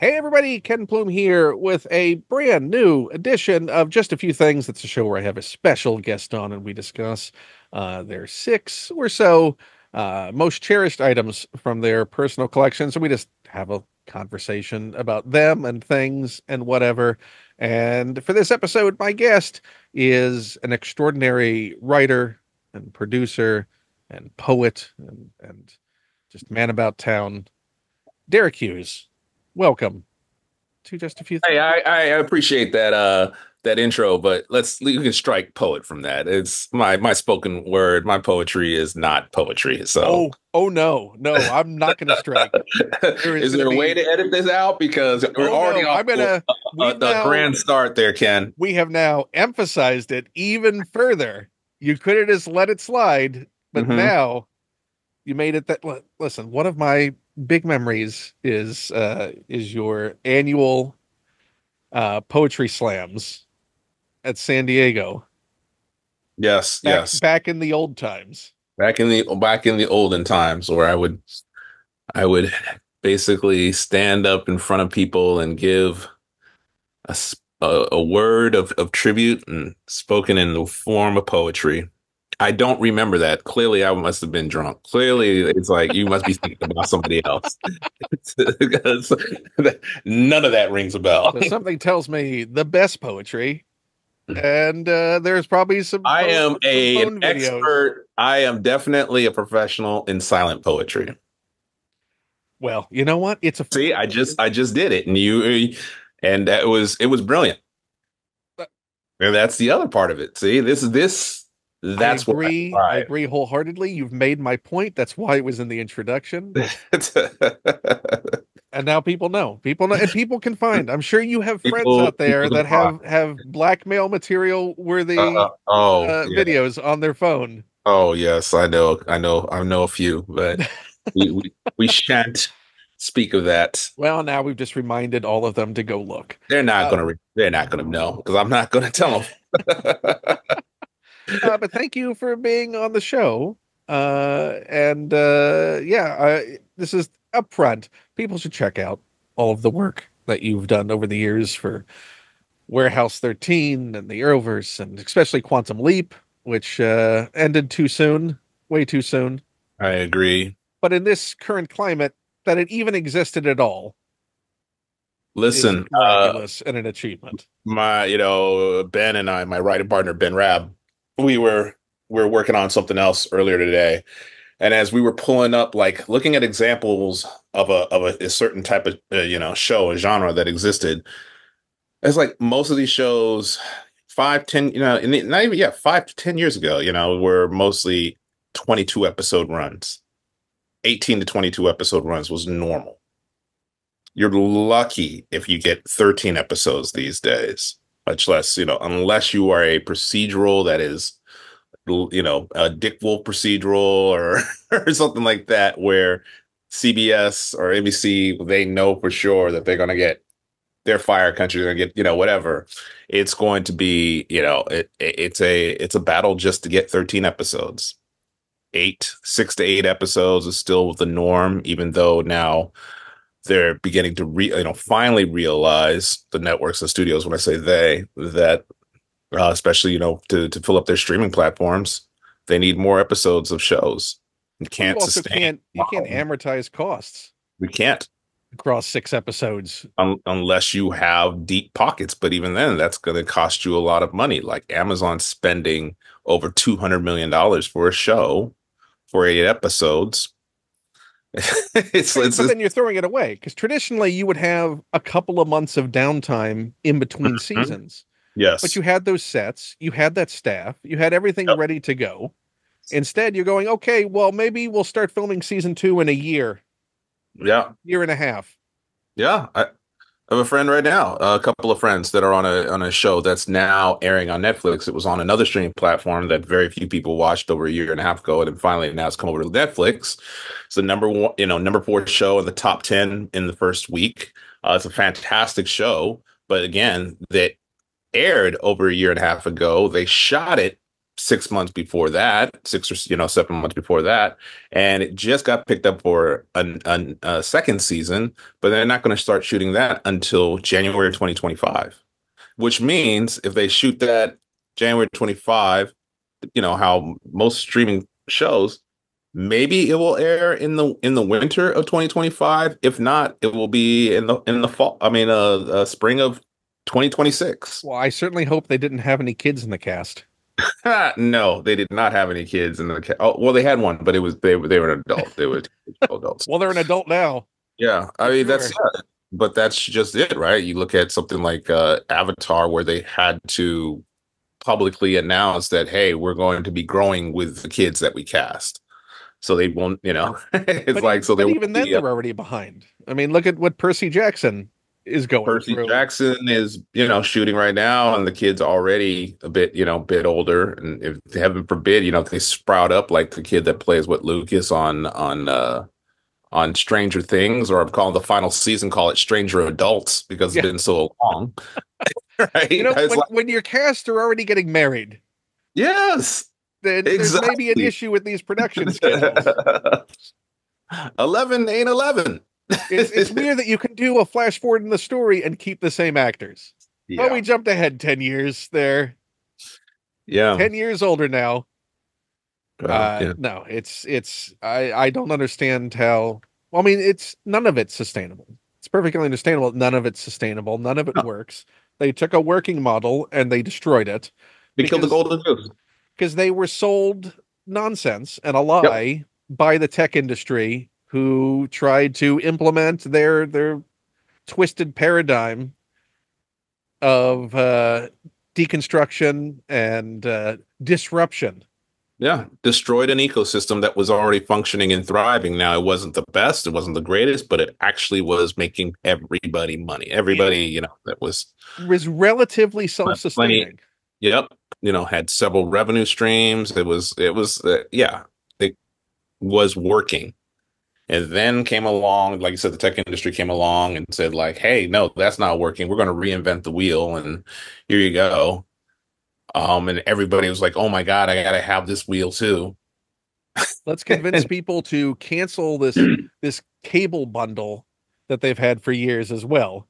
Hey everybody, Ken Plume here with a brand new edition of Just a Few Things. That's a show where I have a special guest on and we discuss their six or so most cherished items from their personal collections. And we just have a conversation about them and things and whatever. And for this episode, my guest is an extraordinary writer and producer and poet and just man about town, Deric Hughes. Welcome to Just a Few Hey, Things. I appreciate that intro, but you can strike poet from that. It's my spoken word. My poetry is not poetry. So, Oh no, I'm not going to strike. There is is going to there a way be, to edit this out? Because we're oh already no, off I'm going to, we've a now, grand start there, Ken. we have now emphasized it even further. You could have just let it slide, but Hmm. now you made it that, listen, one of my big memories is your annual poetry slams at San Diego Yes, yes. back in the old times. Back in the olden times where I would basically stand up in front of people and give a word of tribute and spoken in the form of poetry. I don't remember that. Clearly, I must have been drunk. Clearly, it's like you must be thinking about somebody else because none of that rings a bell. So something tells me the best poetry, and there's probably I am some an phone videos. expert. I am definitely a professional in silent poetry. Well, you know what? It's a See, I just did it, and it was brilliant. And that's the other part of it. See, that's where I I agree wholeheartedly. You've made my point. That's why it was in the introduction. thrive. And now people know. People know, and people can find. I'm sure you have friends People, out there people that can find. have blackmail material worthy Oh, yeah. videos on their phone. Oh, yes. I know a few, but we shan't speak of that. Well, now we've just reminded all of them to go look. Uh, They're not gonna know because I'm not gonna tell them. but thank you for being on the show. And yeah, this is upfront. People should check out all of the work that you've done over the years for Warehouse 13 and the Arrowverse, and especially Quantum Leap, which ended too soon, way too soon. I agree. But in this current climate, that it even existed at all is Listen, miraculous and an achievement. Ben and I, my writing partner Ben Rab, we were we were working on something else earlier today. And as we were pulling up, like looking at examples of a certain type of show, a genre that existed, it's like most of these shows, 5, 10, not even 5 to 10 years ago, were mostly 22 episode runs. 18 to 22 episode runs was normal. You're lucky if you get 13 episodes these days, much less, unless you are a procedural that is a Dick Wolf procedural or or something like that, where CBS or ABC, they know for sure that they're going to get their fire country, they're going to get, whatever. It's going to be, it's a battle just to get 13 episodes. 6 to 8 episodes is still the norm, even though now they're beginning to finally realize, the networks and studios, when I say they, that especially, to fill up their streaming platforms, they need more episodes of shows. You Well, you can't also sustain. can't amortize costs We can't across 6 episodes. unless you have deep pockets. But even then, that's going to cost you a lot of money. Like Amazon spending over $200 million for a show for 8 episodes. it's, Right, it's, but it's then you're throwing it away because traditionally you would have a couple of months of downtime in between Mhm. seasons. But Yes. you had those sets, you had that staff, you had everything Yep. ready to go. Instead, you're going, okay, well, maybe we'll start filming season two in a Yeah. year and a half. Yeah. I have a friend right now, a couple of friends that are on a show that's now airing on Netflix. It was on another streaming platform that very few people watched over a year and a half ago, and then finally now it's come over to Netflix. It's the number one, number four show in the top 10 in the first week. It's a fantastic show, but again, that aired over a year and a half ago. They shot it 6 months before that, 6 or 7 months before that, and it just got picked up for a second season, but they're not going to start shooting that until January 2025. Which means if they shoot that January 25, how most streaming shows, maybe it will air in the winter of 2025. If not, it will be in the fall. I mean, spring of 2026. Well, I certainly hope they didn't have any kids in the cast. No, they did not have any kids in the. Oh, well, they had one, but they were an adult. They were adults. Well, they're an adult now, Yeah, I for mean that's sure. yeah, but that's just it, right? You look at something like Avatar, where they had to publicly announce that, hey, we're going to be growing with the kids that we cast, so they won't, it's like so there But won't even then, be they're already behind. I mean, look at what Percy Jackson is going Percy through. Jackson is, shooting right now, and the kid's already a bit older. And if heaven forbid, if they sprout up like the kid that plays with Lucas on Stranger Things, or I'm calling the final season, call it Stranger Adults because it's Yeah, been so long, right? It's when like, your cast are already getting married, yes, then there's maybe an exactly. issue with these production schedules. 11 ain't 11. It's weird that you can do a flash forward in the story and keep the same actors. Oh, we Yeah. jumped ahead 10 years. They're Yeah. 10 years older now. Yeah. No, I don't understand how. Well, I mean, it's none of it's sustainable. It's perfectly understandable. None of it's sustainable. None of it No, works. They took a working model and they destroyed it we killed the because golden goose. they were sold nonsense and a Yep. lie by the tech industry who tried to implement their twisted paradigm of deconstruction and disruption. Yeah. Destroyed an ecosystem that was already functioning and thriving. Now, it wasn't the best, it wasn't the greatest, but it actually was making everybody money. It Everybody, that was was relatively plenty. self-sustaining. Yep. Had several revenue streams. Yeah, it was working. And then came along, like you said, the tech industry came along and said, like, hey, no, that's not working. We're going to reinvent the wheel. And here you go. And everybody was like, oh my God, I got to have this wheel too. Let's convince people to cancel this cable bundle that they've had for years as well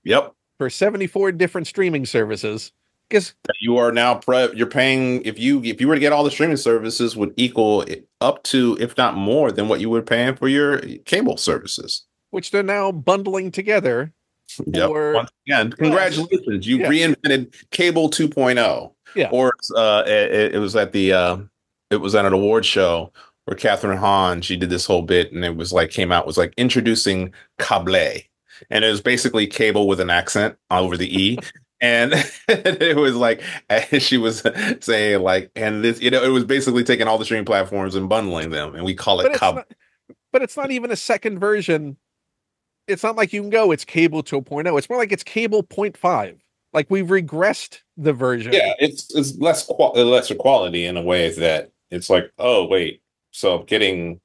Yep. for 74 different streaming services. Because You are now you're paying, if you were to get all the streaming services, would equal up to, if not more than what you were paying for your cable services. which they're now bundling together Yep. for Once again, less. congratulations. You Yeah, reinvented cable 2.0. yeah. Or it was at an award show where Catherine Hahn, she did this whole bit, and it was like came out was like introducing cable. And it was basically cable with an accent over the E. And it was like she was saying like, and this, it was basically taking all the streaming platforms and bundling them, and we call But it it's cable. not. But it's not even a second version. It's not like you can go. It's cable 2.0. It's more like it's cable point 0.5. Like we've regressed the version. Yeah, it's lesser quality in a way that it's like, oh wait, so I'm getting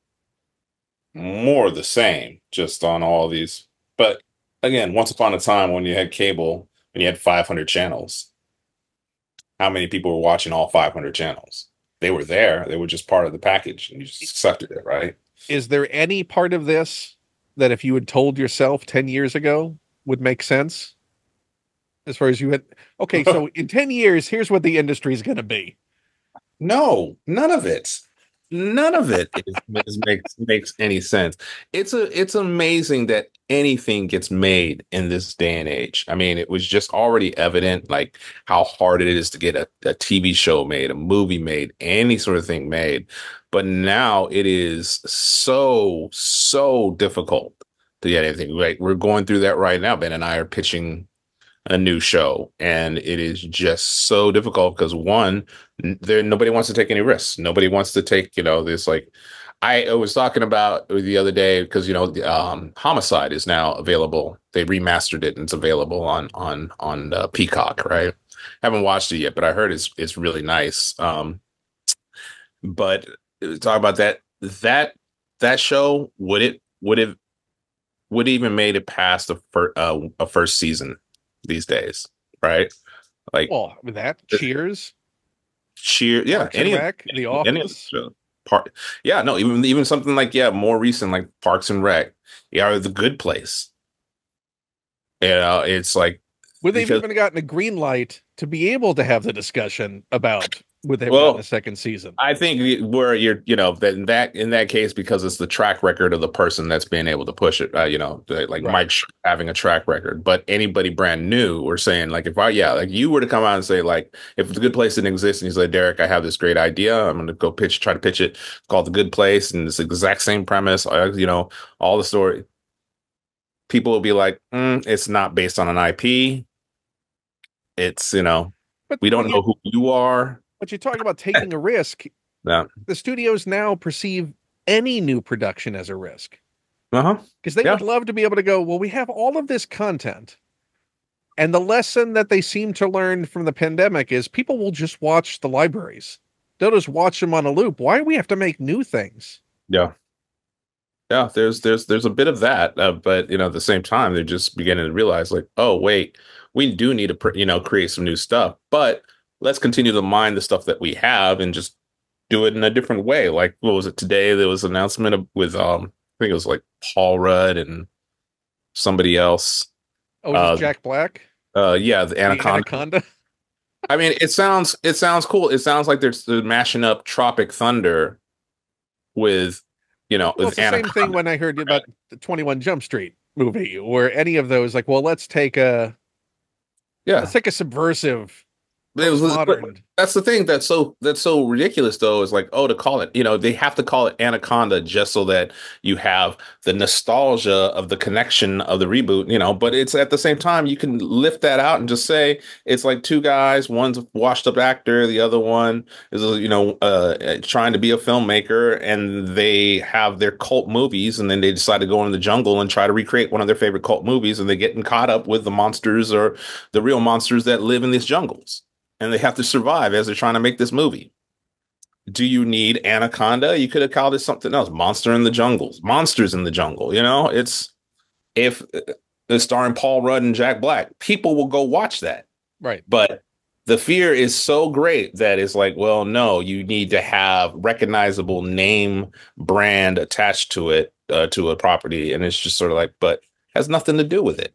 more of the same just on all these. But again, once upon a time when you had cable and you had 500 channels, how many people were watching all 500 channels? They were there. They were just part of the package, and you just accepted it, right? Is there any part of this that if you had told yourself 10 years ago would make sense? As far as you had, okay, so in 10 years, here's what the industry is going to be. No, none of it. None of it makes any sense. It's amazing that anything gets made in this day and age. I mean, it was just already evident like how hard it is to get a TV show made, a movie made, any sort of thing made. But now it is so difficult to get anything. Like we're going through that right now. Ben and I are pitching a new show, and it is just so difficult because one, there nobody wants to take any risks. Nobody wants to take, this like I was talking about the other day because the Homicide is now available. They remastered it and it's available on Peacock, right? Haven't watched it yet, but I heard it's really nice. But talk about that show, would even made it past a first season these days, right? Like, Well, with that, Cheers. sheer, yeah, Parks and Rec, The any of the Office. show. Part, yeah, no, even something like, yeah, more recent like Parks and Rec, yeah, or The Good Place. It's like Would they've because even gotten a green light to be able to have the discussion about would they have gotten a well, second season? I think where you're, that in that case, because it's the track record of the person that's being able to push it, like Right. Having a track record. But anybody brand new, we're saying like if I, yeah, like you were to come out and say like if the Good Place didn't exist, and he's like, Derek, I have this great idea, I'm going to go try to pitch it. It's called The Good Place, and it's the exact same premise, all the story. People will be like, it's not based on an IP. It's But we but don't you know who you are. but you talk about taking a risk. Yeah. The studios now perceive any new production as a risk Uh-huh. because they Yeah. would love to be able to go, well, we have all of this content. And the lesson that they seem to learn from the pandemic is people will just watch the libraries. They'll just watch them on a loop. Why do we have to make new things? Yeah. Yeah, there's a bit of that, but at the same time, they're just beginning to realize like, oh wait, we do need to create some new stuff, but let's continue to mine the stuff that we have and just do it in a different way. Like, what was it today? There was an announcement with I think it was like Paul Rudd and somebody else. Oh, is this Uh, Jack Black? yeah, the The Anaconda. Anaconda? I mean, it sounds cool. It sounds like they're mashing up Tropic Thunder with Well, it's with the same thing Anaconda. when I heard about the 21 Jump Street movie or any of those. Like, well, let's Yeah. take a subversive, But postmodern. that's the thing that's so ridiculous though is like, oh, to call it, they have to call it Anaconda just so that you have the nostalgia of the connection of the reboot, but it's at the same time you can lift that out and just say it's like two guys, one's a washed up actor, the other one is trying to be a filmmaker, and they have their cult movies, and then they decide to go in the jungle and try to recreate one of their favorite cult movies, and they getting caught up with the monsters or the real monsters that live in these jungles, and they have to survive as they're trying to make this movie. Do you need Anaconda? You could have called it something else. Monster in the Jungles, Monsters in the Jungle. It's if it's starring Paul Rudd and Jack Black, people will go watch that. Right. But the fear is so great that it's like, well, no, you need to have recognizable name brand attached to it, to a property, and it's just sort of like, but has nothing to do with it.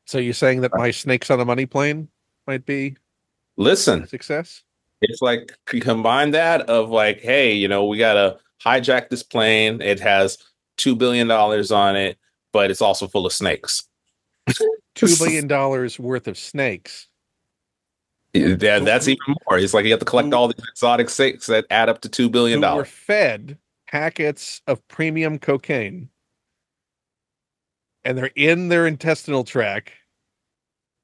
So you're saying that my Snakes on a Money Plane might be a Listen, success? it's like combine that of like, hey, we gotta hijack this plane. It has $2 billion on it, but it's also full of snakes. $2 billion worth of snakes Yeah, who, that's who, even more. It's like you have to collect who, all these exotic snakes that add up to $2 billion who were dollars. fed packets of premium cocaine and they're in their intestinal tract.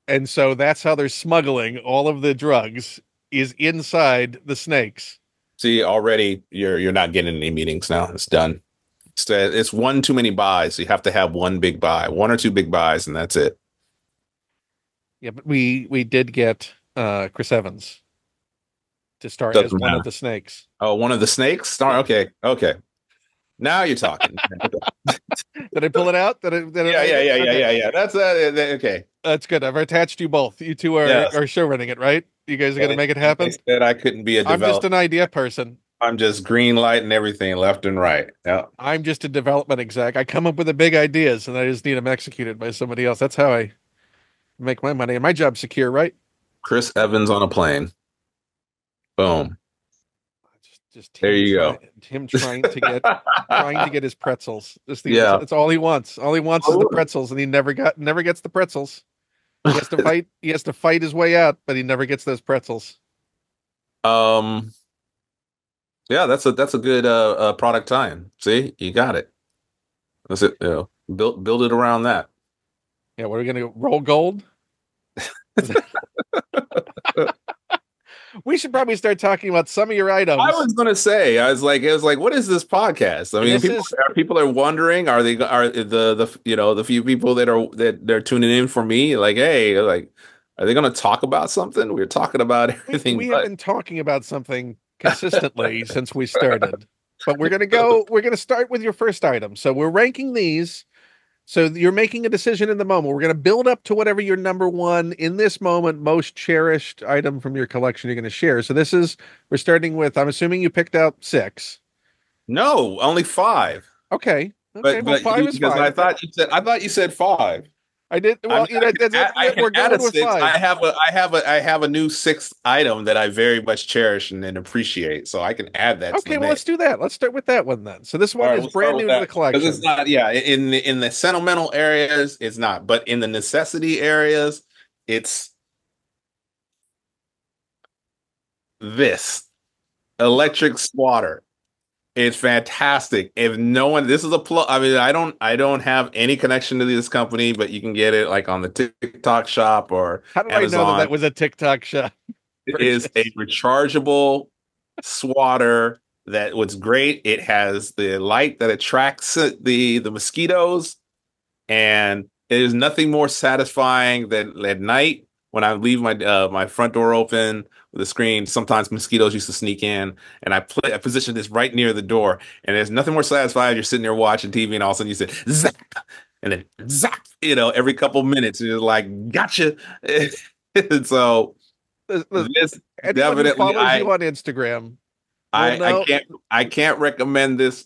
And so that's how they're smuggling all of the drugs is inside the snakes. See, already you're not getting any meetings now. It's done. It's one too many buys. You have to have one big buy, one or two big buys, and that's it. Yeah, but we did get Chris Evans to star as Doesn't one of matter. the snakes. Oh, one of the snakes? Star. Yeah. Okay, okay. Now you're talking. Did I pull it out? Did I Yeah, land yeah, it? yeah, yeah, Okay. yeah, yeah. That's okay. That's good. I've attached you both. You two Yes. are show running it, right? You guys are gonna And make it they happen. said I couldn't be a I'm just developer. an idea person. I'm just green lighting everything left and right. Yeah. I'm just a development exec. I come up with the big ideas and I just need them executed by somebody else. That's how I make my money. And my job's secure, right? Chris Evans on a plane. Boom. Just There you go. him trying to get his pretzels. Yeah. That's all he wants. All he wants is the pretzels, and he never gets the pretzels. He has to fight his way out, but he never gets those pretzels. Um. Yeah, that's a good product tie-in. See, you got it. That's it. Build it around that. Yeah, we're gonna roll gold. We should probably start talking about some of your I items. was gonna say, it was like, what is this podcast? I mean, This people is people are wondering, are the few people that they're tuning in for me, like, hey, like, are they gonna talk about something? We're talking about everything, we have but been talking about something consistently since we started. But we're gonna start with your first item. So we're ranking these So you're making a decision in the moment. We're going to build up to whatever your number one in this moment, most cherished item from your collection you're going to share. So we're starting with, I'm assuming you picked out six. No, only five. Okay. Okay. Well, five is Because fine. I thought you said five. I did. I Well, mean, I can we're add going a with six. five. I have a new sixth item that I very much cherish and appreciate. So I can add that to the Okay. Well, let's mix. do that. Let's start with that one then. So this All one right, is we'll start brand with new to the that because it's collection. not. Yeah, in the sentimental areas, it's not. But in the necessity areas, it's this electric swatter. It's fantastic. If no one, this is a plug. I mean, I don't have any connection to this company, but you can get it like on the TikTok shop or How did I know that Amazon. that was a TikTok shop It is a purchase? rechargeable swatter that what's great. It has the light that attracts the mosquitoes, and there's nothing more satisfying than at night when I leave my front door open with the screen. Sometimes mosquitoes used to sneak in, and I position this right near the door, and there's nothing more satisfying. You're sitting there watching TV, and all of a sudden you say zap, and then zap. Every couple minutes, and you're like, gotcha. And so this Anyone who definitely, follows you on Instagram will I know. I can't recommend this.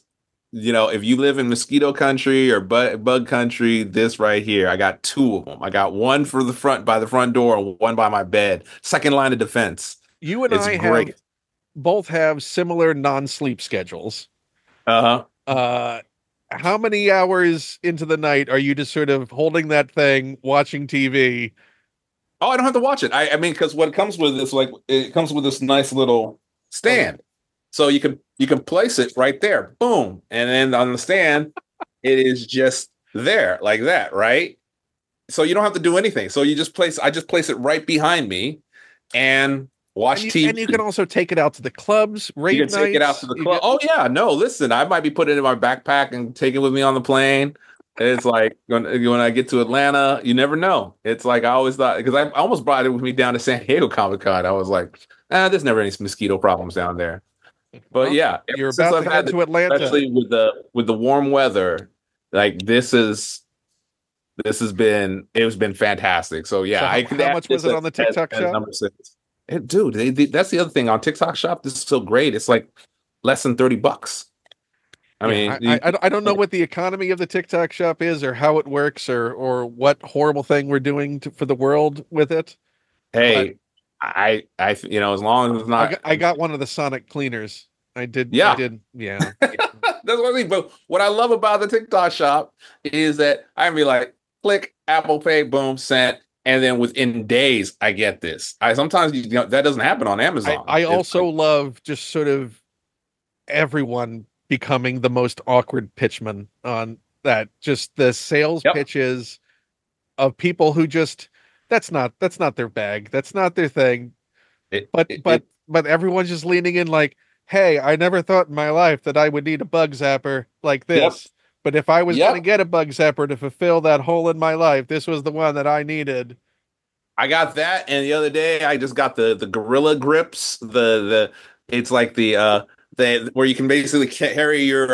If you live in mosquito country or bug country, this right here, I got two of them. I got one for the front by the front door and one by my bed. Second line of defense. You and It's I have great. both have similar non-sleep schedules. Uh-huh. Uh, how many hours into the night are you just sort of holding that thing, watching TV? Oh, I don't have to watch it. I mean, because what comes with this, like, it comes with this nice little Oh, stand, so you can place it right there, boom, and then on the stand, it is just there like that, right? So you don't have to do anything. So I just place it right behind me and and watch you can TV. also take it out to the clubs, You rave can take it out to nights. the You club. get Oh yeah, no, listen, I might be putting it in my backpack and take it with me on the plane. It's like when I get to Atlanta, you never know. It's like I always thought because I almost brought it with me down to San Diego Comic Con. I was like, there's never any mosquito problems down there. But well, yeah, ever you're since about I've to had head this, to Atlanta. especially with the warm weather, like this has been it has been fantastic. So So yeah, I could how add much was this it on the TikTok as shop? number six. And dude, that's the other thing on TikTok Shop. This is so great. It's like less than $30. I Yeah, mean, you, I don't know what the economy of the TikTok shop is or how it works or what horrible thing we're doing for the world with it. But hey, as long as it's not, I got one of the Sonic cleaners. I yeah, did. Yeah. that's what I mean. But what I love about the TikTok Shop is that I can be like, click Apple Pay, boom, sent, and then within days I get this. I sometimes that doesn't happen on Amazon. I It's also like, love just sort of everyone becoming the most awkward pitchman on that. Just the sales yep, pitches of people who just that's not their bag. That's not their thing. it But everyone's just leaning in like, hey, I never thought in my life that I would need a bug zapper like yep, this. But if I was going to yep. get a bug zapper to fulfill that hole in my life, this was the one that I needed. I got that, and the other day I just got the Gorilla Grips. The it's like the where you can basically carry your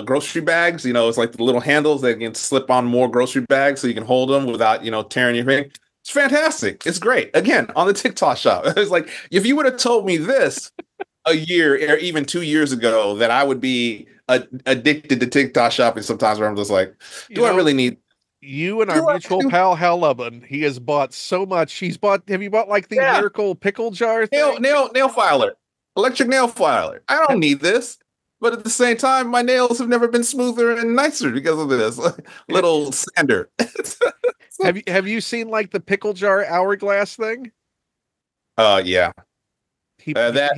grocery bags. It's like the little handles that can slip on more grocery bags, so you can hold them without tearing your thing. It's fantastic. It's great. Again, on the TikTok shop, it's like if you would have told me this a year or even 2 years ago, that I would be addicted to TikTok shopping. Sometimes where I'm just like, You do I know, really need? you and our Do mutual I? pal Hal Lubben, he has bought so much. Have you bought like the Yeah. miracle pickle jar thing? Nail filer, electric nail filer. I don't need this, but at the same time, my nails have never been smoother and nicer because of this little sander. Have you seen like the pickle jar hourglass thing? Yeah. That He bought it.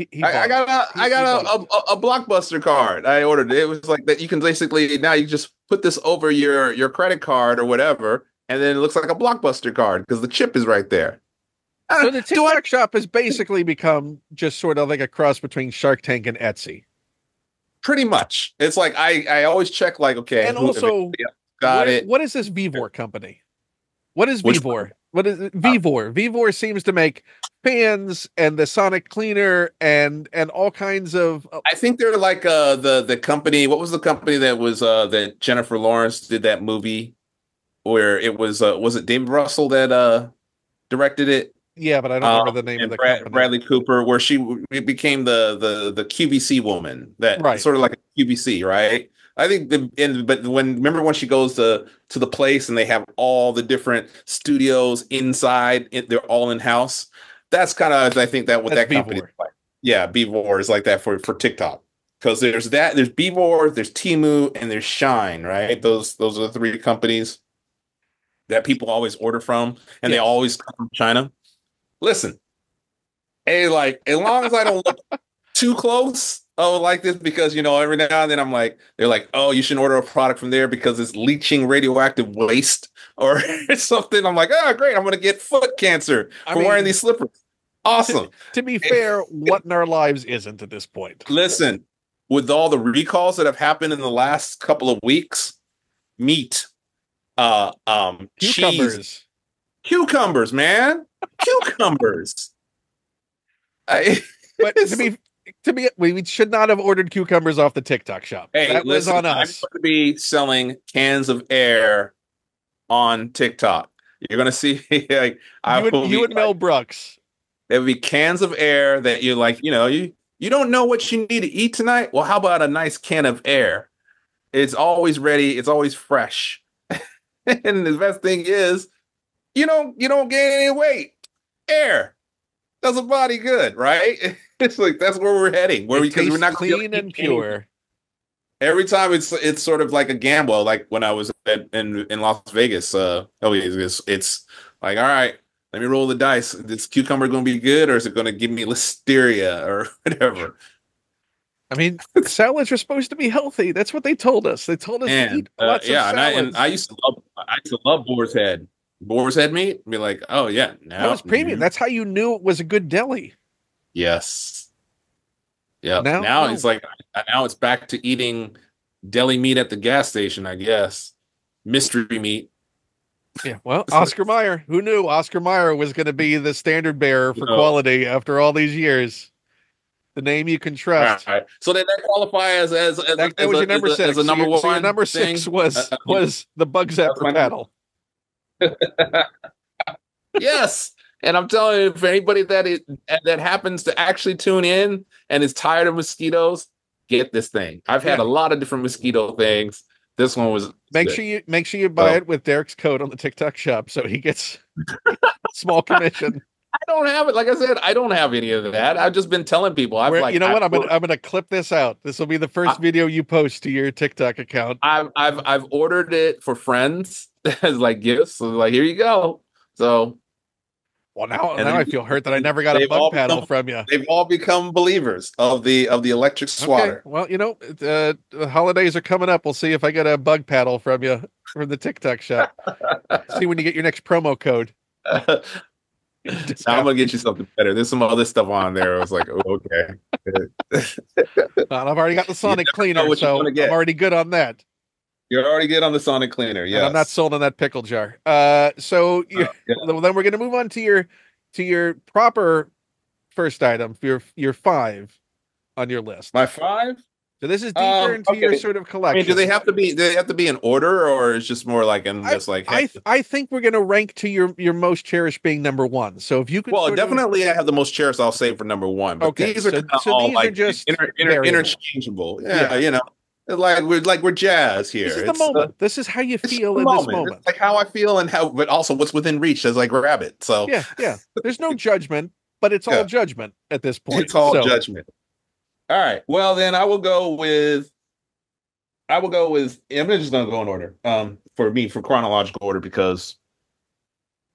I He got bought it. a Blockbuster card. I ordered it. It was like that. You can basically now you just put this over your credit card or whatever, and then it looks like a Blockbuster card because the chip is right there. So the Do I? TikTok shop has basically become just sort of like a cross between Shark Tank and Etsy. Pretty much. It's like I always check like okay, And who if also, anybody else got it. what is this Vivor company? What is Which Vivor? What is uh, Vivor? Vivor seems to make fans and the Sonic cleaner and all kinds of I think they're like the company. What was the company that was that Jennifer Lawrence did that movie? where it was it David Russell that directed it? Yeah, but I don't remember the name of And the company. Bradley Cooper, where it became the QVC woman, that Right. sort of like a QVC, right? I think but remember when she goes to the place and they have all the different studios inside, they're all in house. That's kind of, I think, that what That's that company is Vivor. like. Yeah, Bvor is like that for TikTok, because there's Bvor, there's Temu, and there's Shine, right? Those are the three companies that people always order from, and they Yes. always come from China. Listen, hey, like, as long as I don't look too close, oh, like this, because every now and then I'm like, they're like, oh, you shouldn't order a product from there because it's leaching radioactive waste or something. I'm like, oh, great, I'm gonna get foot cancer I from wearing mean, these slippers. to Awesome. to be fair, what in our lives isn't at this point? Listen, with all the recalls that have happened in the last couple of weeks, meat, cheese, Cucumbers. cucumbers, man, cucumbers. I, But it's we should not have ordered cucumbers off the TikTok shop. Hey, That was listen, on I'm us. going to be selling cans of air on TikTok. You're going to see, like, I will You be and like, Mel Brooks. there will be cans of air that you like, you don't know what you need to eat tonight. Well, how about a nice can of air? It's always ready, it's always fresh. And the best thing is, you don't gain any weight. Air does a body good, right? It's like that's where we're heading, It because we're tastes not going to be able clean to eat and anything. pure. Every time it's sort of like a gamble. Like when I was in Las Vegas, it's like, all right, let me roll the dice. Is this cucumber going to be good, or is it going to give me listeria or whatever? I mean, salads are supposed to be healthy. That's what they told us. They told us to And eat lots of yeah, and salads. I used to love boar's head meat. Be like, oh yeah, That no, was premium. That's how you knew it was a good deli. yes, yep. Now, Now no. it's like, now it's back to eating deli meat at the gas station, I guess. Mystery meat. Yeah, well, It's like, Oscar Mayer. Who knew Oscar Mayer was going to be the standard bearer you for know. quality after all these years? The name you can All trust. right. So did that qualify That was your number as a six. number So your one number six thing? was the bug That's zapper my number. paddle. Yes. And I'm telling you, for anybody that happens to actually tune in and is tired of mosquitoes, get this thing. I've had a Yeah. lot of different mosquito things. This one was good. Make sure you buy So it with Derek's code on the TikTok shop so he gets small commission. I don't have it. Like I said, I don't have any of that. I've just been telling people. I've Where you like know what? I'm gonna clip this out. This will be the first video you post to your TikTok account. I've ordered it for friends as like gifts. So like, here you go. So Well, now I and feel hurt that I never got a they've bug all paddle become from you. they've all become believers of the electric Okay, swatter. well, the holidays are coming up. We'll see if I get a bug paddle from you from the TikTok shop. See when you get your next promo code. Now I'm Discount. gonna get you something better. There's some other stuff on there. I was like, oh, okay. I've already got the You Sonic never know cleaner, what you're so gonna I'm get. already good on that. You're already good on the Sonic cleaner. And I'm not Yes. sold on that pickle jar. So Yeah. then we're going to move on to your proper first item, your five on your list. My five. So this is deeper into your Okay. sort of I mean, do collection. they have to be in order, or it's just more like, I'm I just like, hey. I think we're going to rank to your most cherished being number one. So if you could Well, sort of definitely I have the most cherished. I'll say for number one, but okay, these are kind of so all these are like just variable. interchangeable. Yeah, Yeah, like we're jazz this here. is the moment. This is how you It's just feel the in this moment. It's moment. like how I feel and how, but also what's within reach as I grab it. So Yeah, yeah. There's no judgment, but it's all yeah, judgment at this point. it's all So judgment. All right. Well, then I'm just gonna go in order. For me, for chronological order, because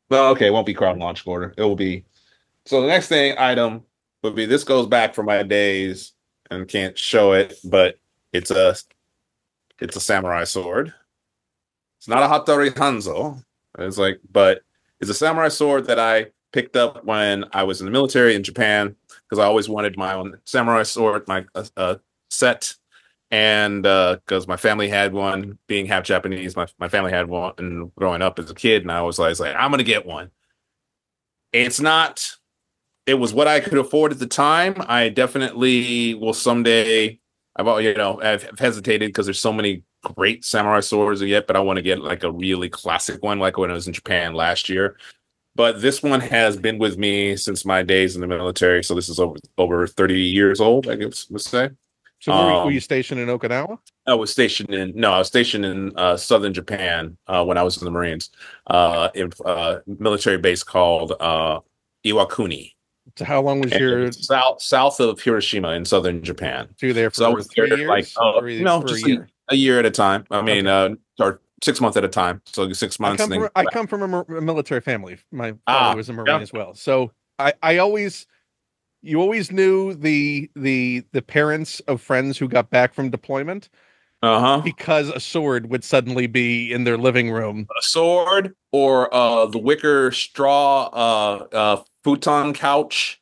well, okay, it won't be chronological order. It will be so the next item would be, this goes back for my days and can't show it, but it's a it's a samurai sword. It's not a Hattori Hanzo. It's like, but it's a samurai sword that I picked up when I was in the military in Japan, because I always wanted my own samurai sword, my set, and because my family had one, being half Japanese, my family had one, and growing up as a kid, and I was like, I'm gonna get one. It's not. It was what I could afford at the time. I definitely will someday. I've hesitated because there's so many great samurai swords yet, but I want to get like a really classic one, like when I was in Japan last year. But this one has been with me since my days in the military, so this is over 30 years old, I guess let's say. So were you Um, stationed in Okinawa? I was stationed in southern Japan when I was in the Marines, in a military base called Iwakuni, So how long was and it your was south of Hiroshima in southern Japan. so you there So I for was there three like years or a just year? a year at a time. I mean, Okay. or 6 months at a time. So 6 months and then go I back. come from a military family. My father Ah, was a Marine yeah. as well. So I always you always knew the parents of friends who got back from deployment Uh-huh. because a sword would suddenly be in their living room. A sword or the wicker straw futon couch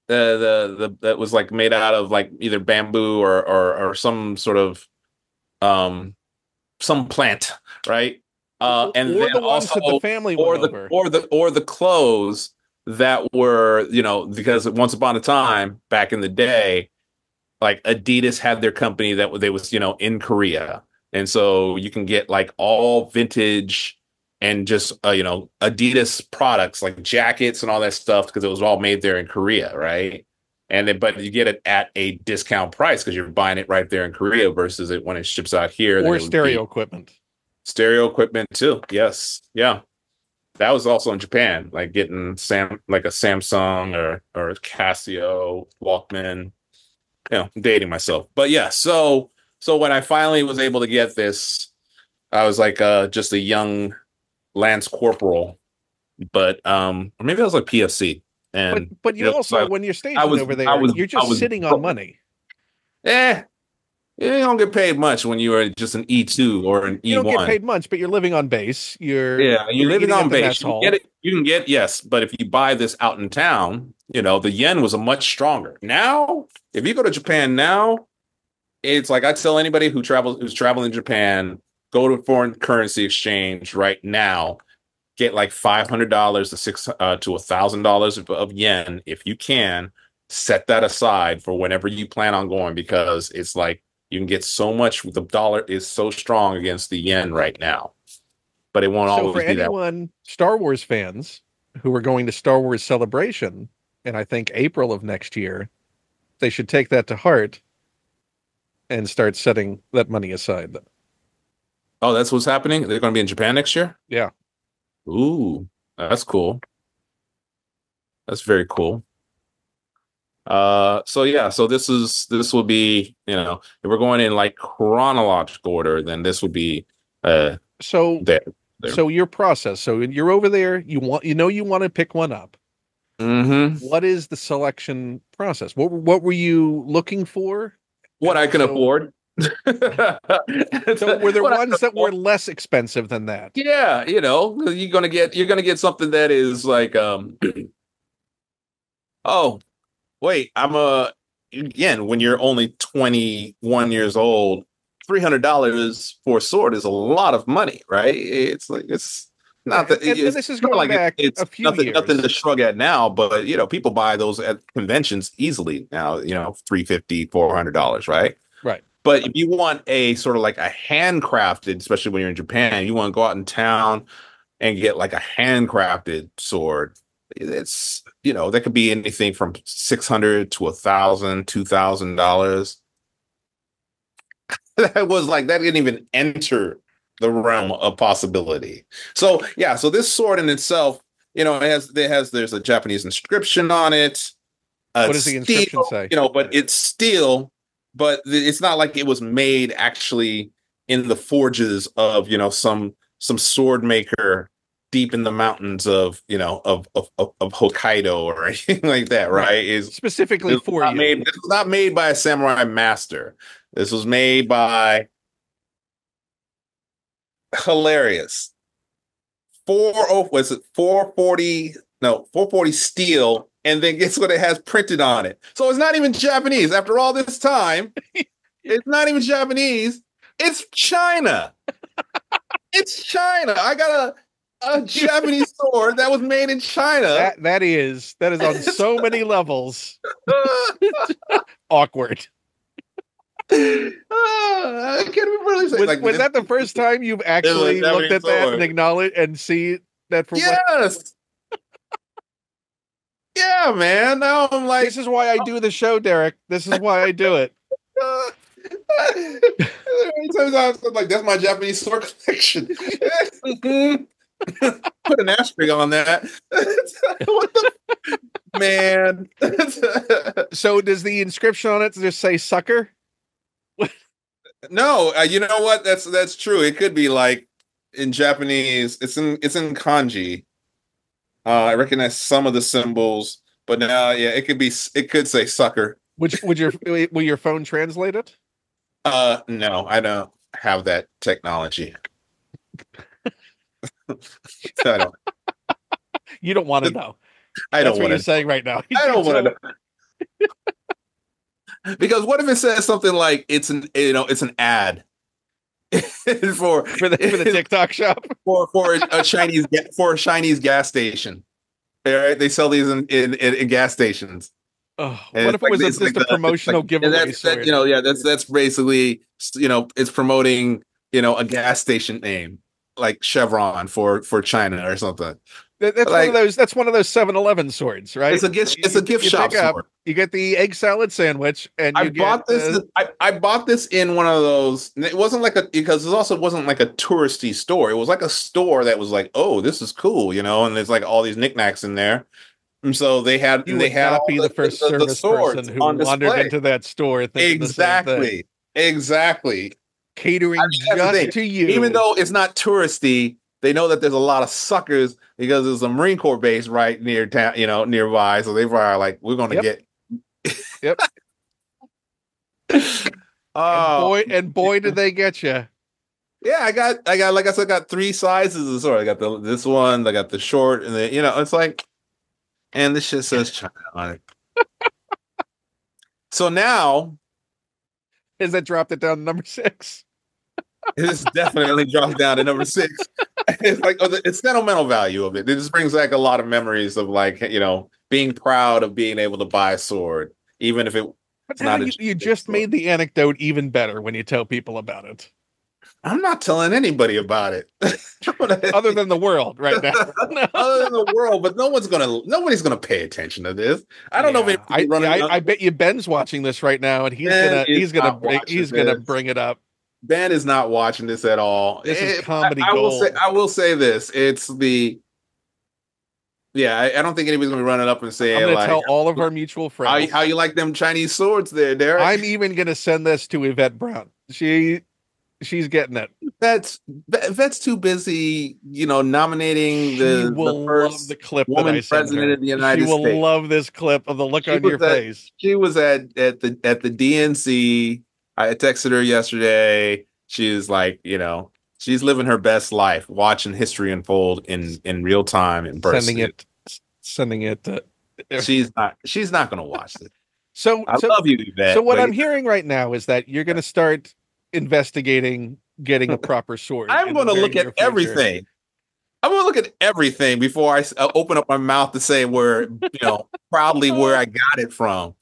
the that was like made out of like either bamboo or some sort of um some plant, right? And Or then the ones also that the family went over. or the clothes that were, because once upon a time back in the day, like Adidas had their company that they was, in Korea. And so you can get like all vintage and just Adidas products like jackets and all that stuff because it was all made there in Korea, right? And then, but you get it at a discount price because you're buying it right there in Korea versus it when it ships out here, then Or it would stereo be equipment. stereo equipment too. Yes. Yeah. That was also in Japan, like getting like a Samsung or a Casio Walkman. I'm dating myself. But yeah, so when I finally was able to get this, I was like just a young Lance Corporal, but or maybe I was like PFC. And But you also so when you're I stationed was over I there, was you're I just was sitting on money. eh, you don't get paid much when you are just an E2 or an You don't get E1. paid much, but you're living on base. Yeah, you're You're living eating at on the base. mess You can get hall. it. You can get, yes, but if you buy this out in town, the yen was a much stronger. Now, if you go to Japan now, it's like I tell anybody who's traveling to Japan, go to foreign currency exchange right now, get like $500 to $1,000 of yen if you can. Set that aside for whenever you plan on going because it's like you can get so much. The dollar is so strong against the yen right now, but it won't So for always be that way. anyone Star Wars fans who are going to Star Wars Celebration in I think April of next year, they should take that to heart and start setting that money aside. Oh, that's what's happening. They're going to be in Japan next year. Yeah. Ooh, that's cool. That's very cool. So yeah, so this will be, if we're going in like chronological order, then this would be uh So there. There. so your process. So you're over there, you want to pick one up. Hmm. What is the selection process? What were you looking for? And What I can also, afford. so were there What I can ones that afford. were less expensive than that? Yeah, you're gonna get something that is like oh wait, again, when you're only 21 years old, $300 for a sword is a lot of money, right? It's like it's not that And it's this is not going like back it's a few nothing to years. shrug at now, but people buy those at conventions easily now, 350, $400, right? Right. But if you want a sort of like a handcrafted, especially when you're in Japan, you want to go out in town and get like a handcrafted sword. It's, that could be anything from 600 to 1,000, $2,000. That was like that didn't even enter the realm of possibility. So yeah, so this sword in itself, there's a Japanese inscription on it. What It's does the inscription steel, say? but it's steel, but it's not like it was made actually in the forges of, some sword maker deep in the mountains of, of Hokkaido or anything like that, Right. right? Specifically for you. This was not made by a samurai master. This was made by hilarious. Was it 440? No, 440 steel. And then guess what it has printed on it? So it's not even Japanese. After all this time, it's not even Japanese. It's China. It's China. I got a Japanese sword that was made in China. That is on so many levels awkward. I can't even really say like Was this. that the first time you've This is a actually looked Japanese at that and sword. acknowledged and see that for what? Yes. Yeah, man. Now I'm This like, is why I do the show, Derek. This is why I do it. uh, sometimes I'm like, that's my Japanese sword collection. Mhm. Put an asterisk on that. What the man? So does the inscription on it just say "sucker"? No, you know what? That's true. It could be like in Japanese. It's in kanji. I recognize some of the symbols, but now, yeah, it could say sucker. Which would your will your phone translate it? No, I don't have that technology. I don't. You don't want to know. I That's don't what want you're to. saying right now. I You don't want to don't know because what if it says something like it's an ad for for the TikTok shop. for a Chinese gas station. All right, they sell these in gas stations. Oh, And what if it was it's like just a it's like promotional and giveaway that's that sword? yeah, that's basically it's promoting a gas station name like Chevron for China or something. That's one of Like those. That's one of those 7-Eleven swords, right? it's a gift You shop pick up, sword. you get the egg salad sandwich, and I you get bought this I bought this in one of those. It wasn't like a because it also wasn't like a touristy store. It was like a store that was like, "Oh, this is cool," and there's like all these knickknacks in there. And so you they would had not all be the first the service person swords who on wandered display. into that store thinking the same thing. Exactly. Exactly. I Catering mean, that's the just thing. to Even you. though it's not touristy, they know that there's a lot of suckers because there's a Marine Corps base right near town, nearby. So they probably like, we're gonna Yep, get yep. oh And boy, did they get you. yeah, I got like I said, I got three sizes of sword. I got this one, I got the short, and then it's like, and this shit says China on it. So now Is that dropped it down to number 6? it's definitely dropped down to number six. It's like it's sentimental value of it. It just brings back a lot of memories of like being proud of being able to buy a sword, even if it's But now not a you Japanese just sword. made the anecdote even better when you tell people about it. I'm not telling anybody about it. Other than the world right now. Other than the world, but nobody's gonna pay attention to this. I don't know if Yeah, anybody's running. I bet you Ben's watching this right now, and Ben is not watching he's gonna this. bring it up. Ben is not watching this at all. This is comedy I gold. I will say this. It's the Yeah, I don't think anybody's gonna be running up and I'm say gonna tell like, all of our mutual how friends. you like them Chinese swords there, Derek? I'm even gonna send this to Yvette Brown. She's getting it. That's too busy, nominating She the will love the first clip that I woman send president her. of the She United will States. love this clip of the look She on was your at face. she was at the DNC. I texted her yesterday. She's like, she's living her best life, watching history unfold in real time in Sending person. it, sending it. She's not gonna watch this. So I so love you, so Yvette, what but I'm hearing right now is that you're gonna start investigating getting a proper sword I'm in the gonna very look near at future. everything. I'm gonna look at everything before I open up my mouth to say proudly where I got it from.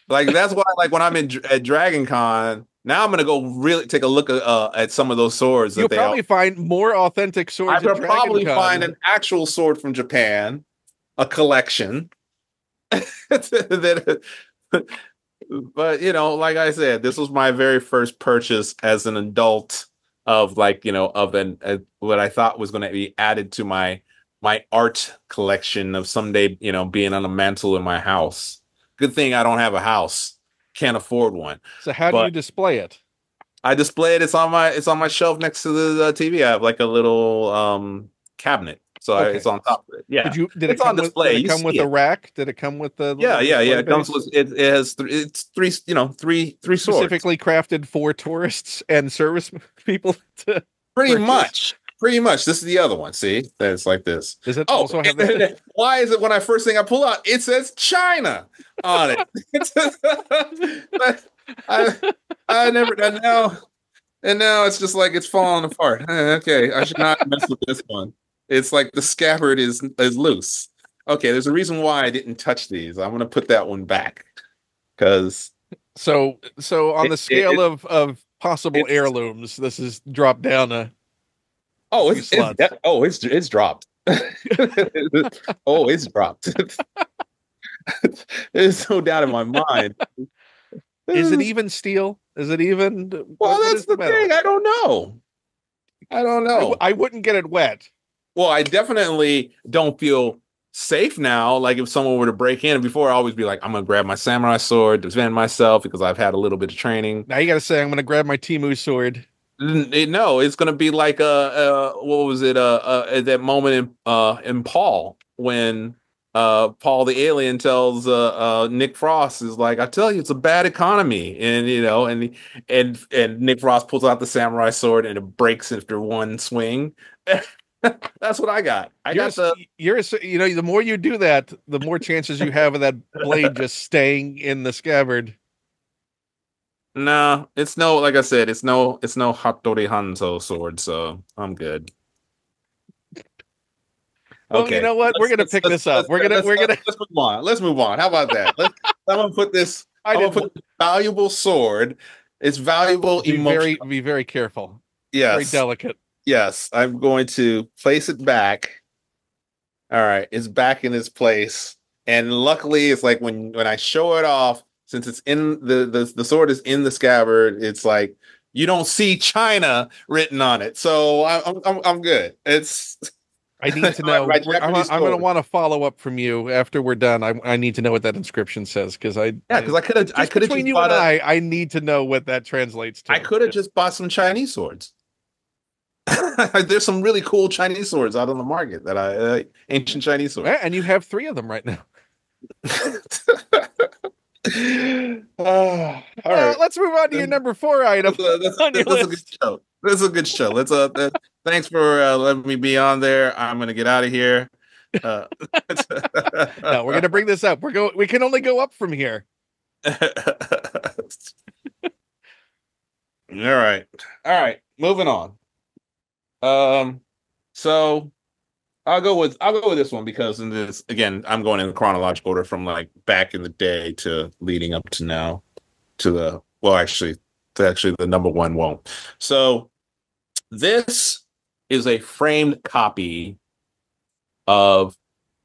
Like that's why, like when I'm at Dragon Con, now I'm gonna go really take a look at some of those swords You'll that they probably all. find more authentic I swords at could Dragon probably find Con. an actual sword from Japan, a collection. that, but like I said, this was my very first purchase as an adult of like of what I thought was going to be added to my art collection of someday being on a mantle in my house. Good thing I don't have a house, can't afford one, So how do you but display it? I display it. It's on my shelf next to the TV. I have like a little cabinet, so it's Okay. on top of it. Yeah, Did it it's on come with display. You see a it. rack? Did it come with the Yeah, little yeah, yeah. display It comes base? with it. It has it's three swords. Specifically crafted for tourists and service people to Pretty purchase. much. Pretty much. This is the other one. See, that's like this. Does it Oh, also have the why is it when I first thing I pull out, it says China on it? But I I never and now it's just like it's falling apart. Okay, I should not mess with this one. It's like the scabbard is loose. Okay, there's a reason why I didn't touch these. I'm gonna put that one back because So on the scale It of possible it's heirlooms, this is dropped down a oh few slots. it's dropped. Oh, it's dropped. There's no doubt in my mind. Is it Well, even steel? Is it even what that's is the the metal? thing. I don't know. I don't know. I wouldn't get it wet. Well, I definitely don't feel safe now. Like if someone were to break in, before I always be like, I'm gonna grab my samurai sword, defend myself because I've had a little bit of training. Now you got to say I'm going to grab my Timu sword. No, it's gonna be like what was it at that moment in Paul when Paul the alien tells Nick Frost is like, I tell you it's a bad economy, and and Nick Frost pulls out the samurai sword and it breaks after one swing. That's what I got. I You're got the you're you know the more you do that, the more chances you have of that blade just staying in the scabbard. No, it's no, like I said, it's no Hattori Hanzo sword, so I'm good. Well, you Okay, know what? We're gonna pick this up. let's move on. Let's move on. How about that? I'm gonna put this. I I'm gonna didn't put this valuable sword. It's valuable emotional. be very careful. Very Yes, delicate. yes. I'm going to place it back. All right, it's back in its place, and luckily, it's like when I show it off, since it's in the sword is in the scabbard. It's like you don't see China written on it, so I'm good. It's I need to my know. Japanese I'm going to sword. want to follow up from you after we're done. I need to know what that inscription says because Yeah, because I just could have between just you and bought a I need to know what that translates I to. could have just bought some Chinese swords. There's some really cool Chinese swords out on the market that ancient Chinese swords. And you have three of them right now. All right. Let's move on to your number four item on your That's a good list. show. This is a good show. Thanks for letting me be on there. I'm gonna get out of here. Uh, No, we're going to bring this up. We can only go up from here. All right. All right. Moving on. Um, so I'll go with this one because in this again, I'm going in chronological order from like back in the day to leading up to now to the well actually the number one won't. So this is a framed copy of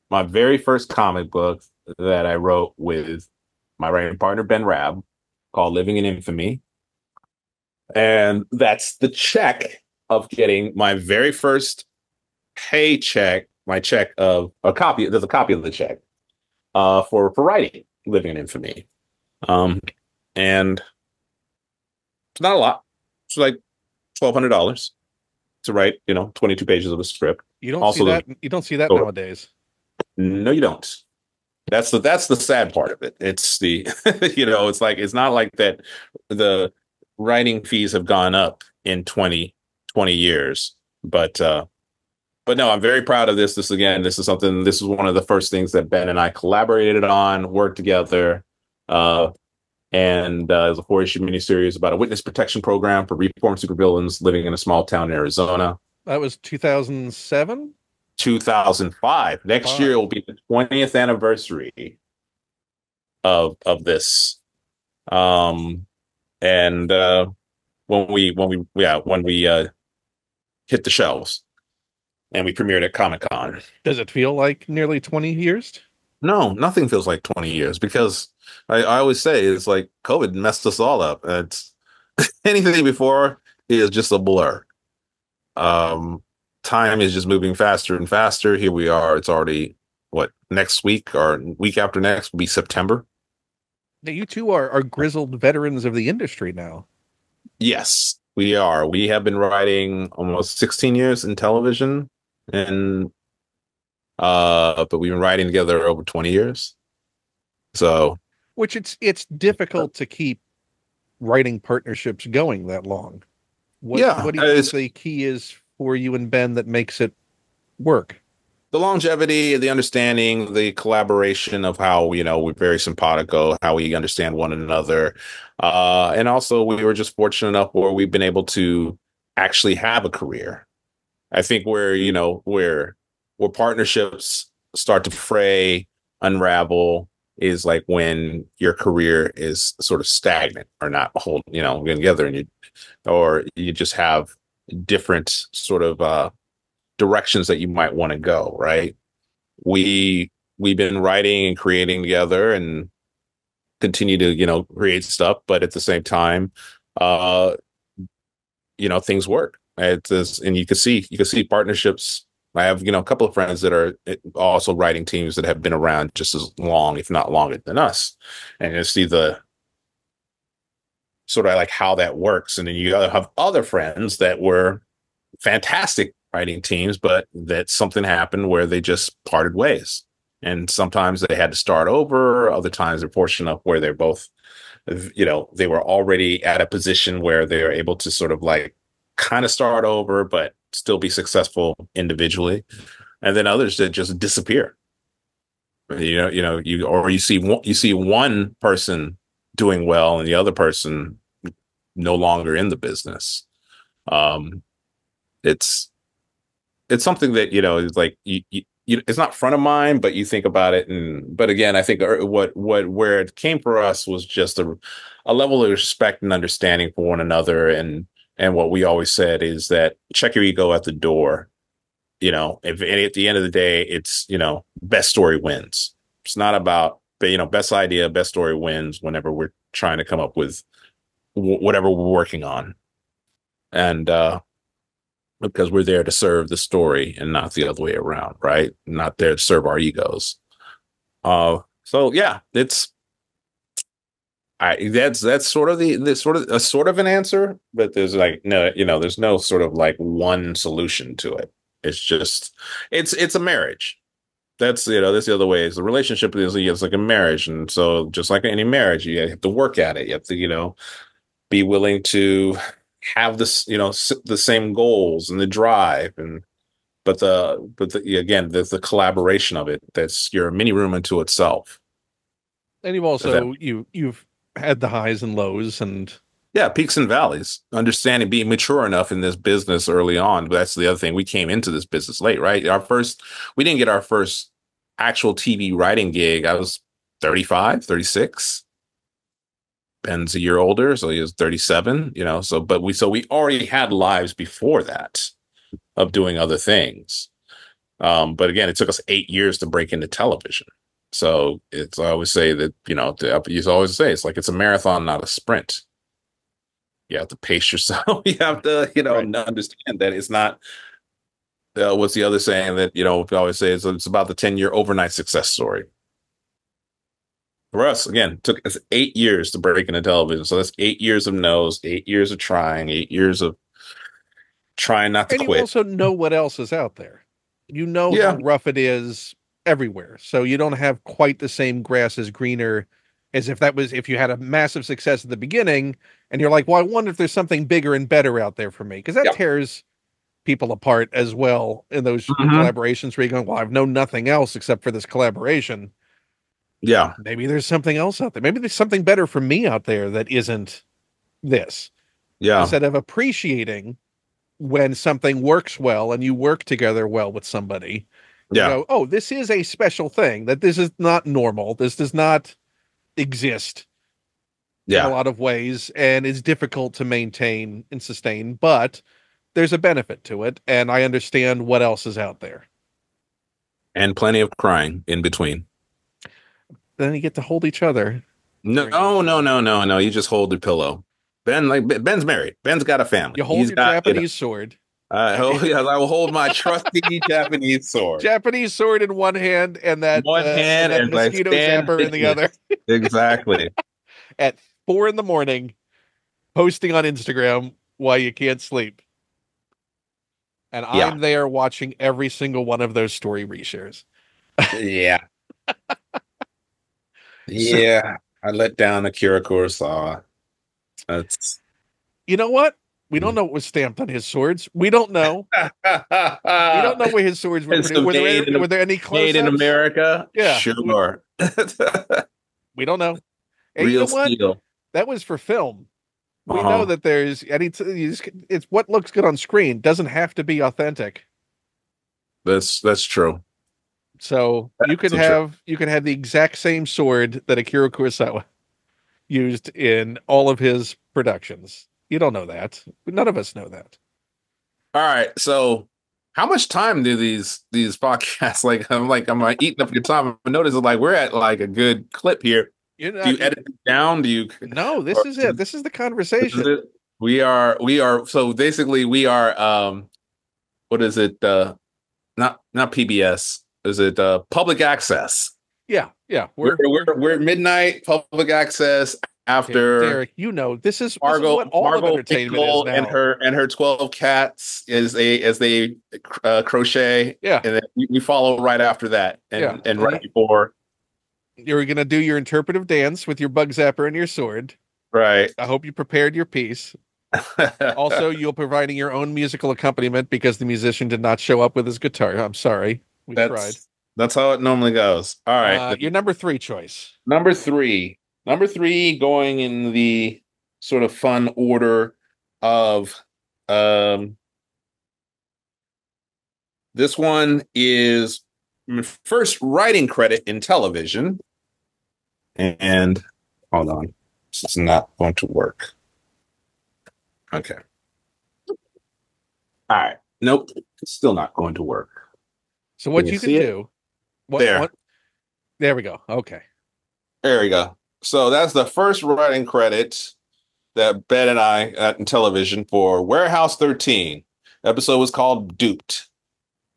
my very first comic book that I wrote with my writing partner Ben Rabb called Living in Infamy. And that's the check of getting my very first paycheck, my check of a copy. There's a copy of the check for writing Living in Infamy. Um, and it's not a lot. It's like $1,200 to write, 22 pages of a script. You don't see Also, that. You don't see that the nowadays. no, you don't. That's the sad part of it. It's the it's like it's not like that the writing fees have gone up in 20 years. But no, I'm very proud of this. This is one of the first things that Ben and I collaborated on, worked together. And It was a 4-issue miniseries about a witness protection program for reformed supervillains living in a small town in Arizona. That was 2007. 2005. Next year Five. will be the 20th anniversary of this. Um, and when we hit the shelves and we premiered at Comic Con. Does it feel like nearly 20 years? No, nothing feels like 20 years because I always say it's like COVID messed us all up. It's anything before is just a blur. Um, Time is just moving faster and faster. Here we are. It's already what next week or week after next will be September. Now, you two are grizzled veterans of the industry now. Yes, we are. We have been writing almost 16 years in television and but we've been writing together over 20 years. So, Which it's difficult to keep writing partnerships going that long. yeah, What do you think it's the key is for you and Ben that makes it work? the longevity, the understanding, the collaboration of how, we're very simpatico, how we understand one another. And also we were just fortunate enough where we've been able to actually have a career. I think where partnerships start to fray, unravel, is like when your career is sort of stagnant or not getting together, and you just have different sort of directions that you might want to go, right? We we've been writing and creating together and continue to, create stuff, but at the same time, uh, things work. It's just, and you can see partnerships. I have, a couple of friends that are also writing teams that have been around just as long, if not longer than us. And you see the sort of like how that works. And then you have other friends that were fantastic writing teams, but that something happened where they just parted ways. And sometimes they had to start over. Other times they're fortunate enough where they're both, they were already at a position where they're able to sort of like kind of start over, but still be successful individually. And then others that just disappear. You see one person doing well and the other person no longer in the business. Um, it's it's something that is like it's not front of mind, but you think about it. And but again, I think what where it came for us was just a level of respect and understanding for one another. And what we always said is that check your ego at the door. If and at the end of the day, it's best story wins. It's not about best idea, best story wins whenever we're trying to come up with whatever we're working on. And because we're there to serve the story and not the other way around, right? Not there to serve our egos. So yeah, that's sort of the sort of an answer, but there's like no, there's no sort of like one solution to it. It's just it's a marriage. That's the other way. Is the relationship is it's like a marriage, and so just like any marriage, you have to work at it. You have to be willing to have this the same goals and the drive and again the collaboration of it, that's your mini room into itself. And Does that you've had the highs and lows, and Yeah, peaks and valleys, understanding, being mature enough in this business early on. But that's the other thing, we came into this business late, right? We didn't get our first actual TV writing gig. I was 35, 36. Ben's a year older, so he was 37, so we already had lives before that of doing other things. But again, it took us 8 years to break into television. So it's I always say that, you always say it's like it's a marathon, not a sprint. You have to pace yourself. You have to, right. understand that it's not, what's the other saying that, we always say, it's about the 10-year overnight success story. For us, again, it took us 8 years to break into television. So that's 8 years of no's, 8 years of trying, 8 years of trying not to And you quit. also know what else is out there. You know how Yeah. rough it is everywhere. So you don't have quite the same grass as greener as if you had a massive success at the beginning and you're like, well, I wonder if there's something bigger and better out there for me. Because that Yeah. tears people apart as well in those Hmm. collaborations where you go, well, I've known nothing else except for this collaboration. Yeah. Maybe there's something else out there. Maybe there's something better for me out there that isn't this. Yeah. Instead of appreciating when something works well and you work together well with somebody, you Yeah. go, oh, this is a special thing, that this is not normal. This does not exist in a Yeah. lot of ways and is difficult to maintain and sustain, but there's a benefit to it. And I understand what else is out there. And plenty of crying in between. Then you get to hold each other No, during those no, no, times. no, no. You just hold the pillow. Ben's married. Ben's got a family. You hold He's your got, Japanese sword. oh yeah, I will hold my trusty Japanese sword. Japanese sword in one hand and One hand that and I mosquito stand zapper in the other thickness. Exactly. at 4 a.m, posting on Instagram while you can't sleep. And Yeah. I'm there watching every single one of those story reshares. Yeah. So, Yeah. I let down Akira Kurosawa. That's you know what? We don't know what was stamped on his swords. We don't know. We don't know where his swords were it's produced. the Were there any made in close-ups? America. Yeah, Sure. we don't know. And you know Real what? steel. That was for film. We know Uh-huh. that there's it's what looks good on screen. Doesn't have to be authentic. That's true. So So true. you could have the exact same sword that Akira Kurosawa used in all of his productions. You don't know that. None of us know that. All right. So how much time do these podcasts like am I eating up your time? I notice like we're at like a good clip here. You're Do not. you edit it down? Do you No, this or is it. This is the this is conversation. it? We are so basically we are what is it? Not PBS. Is it public access? Yeah, yeah. We're We're we're we're at midnight public access after Derek. You know this is what Margot all of Margot entertainment is Finkel now. and her 12 cats is a as they crochet, Yeah, and then we follow right after that yeah. and right And before. you're gonna do your interpretive dance with your bug zapper and your sword. Right. I hope you prepared your piece. Also, you'll providing your own musical accompaniment because the musician did not show up with his guitar. I'm sorry. We tried. That's how it normally goes. All right. Your number three choice. Number three. Number three going in the sort of fun order of um this one is first writing credit in television. And hold on. This is not going to work. Okay. All right. Nope. It's still not going to work. So Can what you you can see it? do? What? There. There we go. Okay. There we go. So that's the first writing credit that Ben and I got in television for Warehouse 13. The episode was called Duped.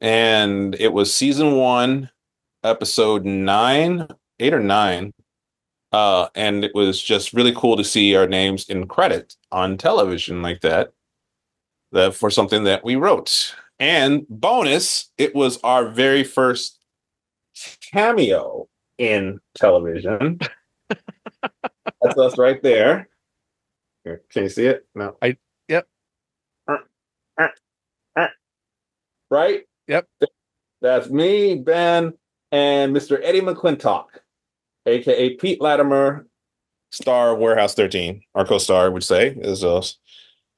And it was season one, episode nine, eight or nine. And it was just really cool to see our names in credit on television like that. That for something that we wrote. And bonus, it was our very first cameo in television. That's us right there. Here, can you see it? No. I Yep. Uh, uh, uh. Right? Yep. That's me, Ben, and Mr. Eddie McClintock, aka Pete Latimer, star of Warehouse 13, our co-star would say.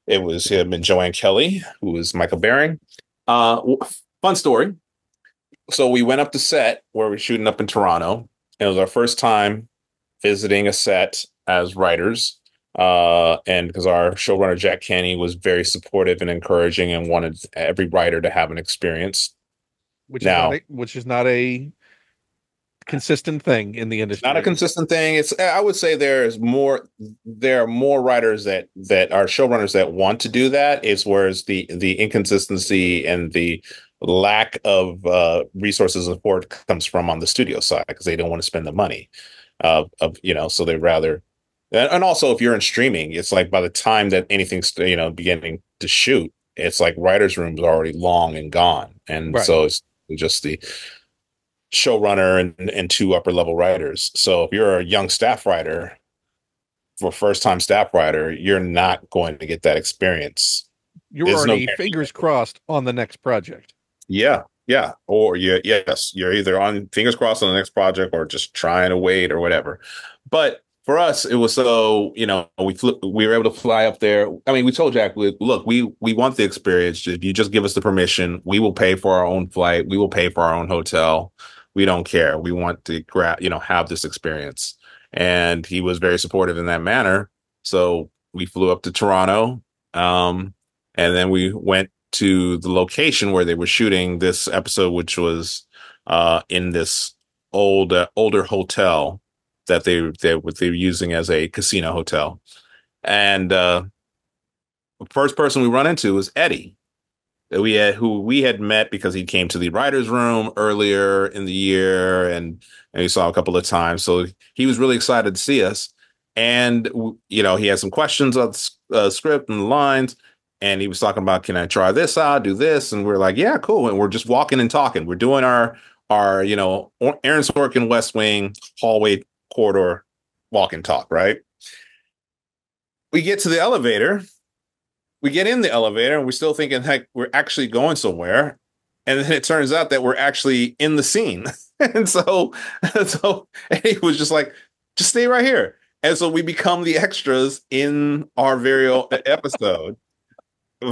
It was him and Joanne Kelly, who was Michael Baring. Fun story. So we went up to set where we're shooting up in Toronto. It was our first time visiting a set as writers. And because our showrunner Jack Kenny was very supportive and encouraging and wanted every writer to have an experience. Now, Which is not a consistent thing in the it's not a industry. consistent thing. It's I would say there are more writers that are showrunners that want to do that. It's whereas the inconsistency and the lack of resources and support comes from on the studio side because they don't want to spend the money so they rather and also if you're in streaming, it's like by the time that anything's beginning to shoot, it's like writers' rooms are already long and gone. And Right. so it's just the showrunner and two upper level writers. So if you're a young staff writer, for first time staff writer, you're not going to get that experience. You're There's no already guarantee. fingers crossed on the next project. Yeah, yeah. Or yes, you're either on fingers crossed on the next project or just trying to wait or whatever. But for us, it was so, we were able to fly up there. I mean, we told Jack, look, we want the experience. If you just give us the permission, we will pay for our own flight. We will pay for our own hotel. We don't care. We want to have this experience. And he was very supportive in that manner. So we flew up to Toronto. And then we went to the location where they were shooting this episode, which was in this older hotel that they were using as a casino hotel. And the first person we run into was Eddie, that who we had met because he came to the writers' room earlier in the year, and we saw a couple of times. So he was really excited to see us, and he had some questions on the script and the lines. And he was talking about, can I try this out, do this? And we're like, yeah, cool. And we're just walking and talking. We're doing our Aaron Sorkin West Wing hallway corridor walk and talk, right? We get to the elevator. We get in the elevator and we're still thinking, heck, we're actually going somewhere. And then it turns out that we're actually in the scene. And so he was just like, just stay right here. And so we become the extras in our very own episode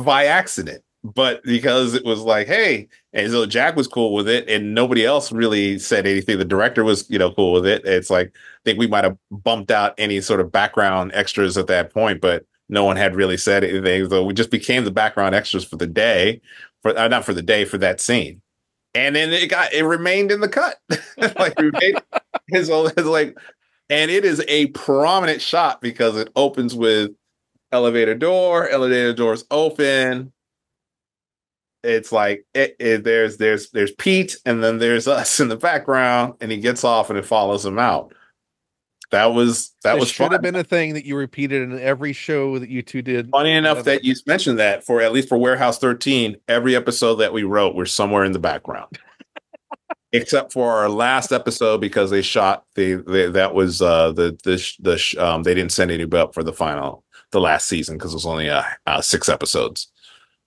by accident. but because it was like, hey, and so Jack was cool with it, and nobody else really said anything. The director was, cool with it. It's like I think we might have bumped out any sort of background extras at that point, but no one had really said anything. So we just became the background extras for the day, for not for the day, for that scene, and then it remained in the cut, like we made it's like, and it is a prominent shot because it opens with elevator doors open. It's like there's Pete, and then there's us in the background, and he gets off and it follows him out. That This was fun. should have been a thing that you repeated in every show that you two did. Funny enough that you mentioned that, for at least for Warehouse 13, every episode that we wrote, we're somewhere in the background. Except for our last episode, because they shot that was they didn't send anybody up for the last season, because it was only 6 episodes.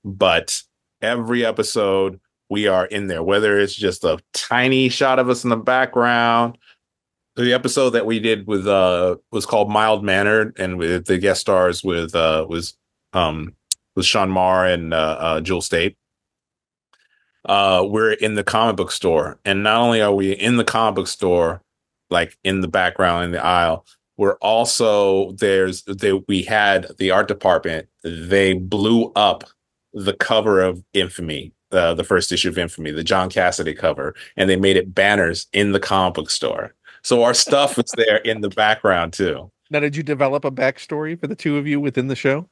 But every episode we are in there, whether it's just a tiny shot of us in the background. The episode that we did was called Mild Mannered, and with the guest stars was Sean Marr and Jewel State. We're in the comic book store, and not only are we in the comic book store, like in the background in the aisle, we're also we had the art department. They blew up the cover of Infamy, the first issue of Infamy, the John Cassidy cover, and they made it banners in the comic book store. So our stuff was there in the background too. Now, did you develop a backstory for the two of you within the show?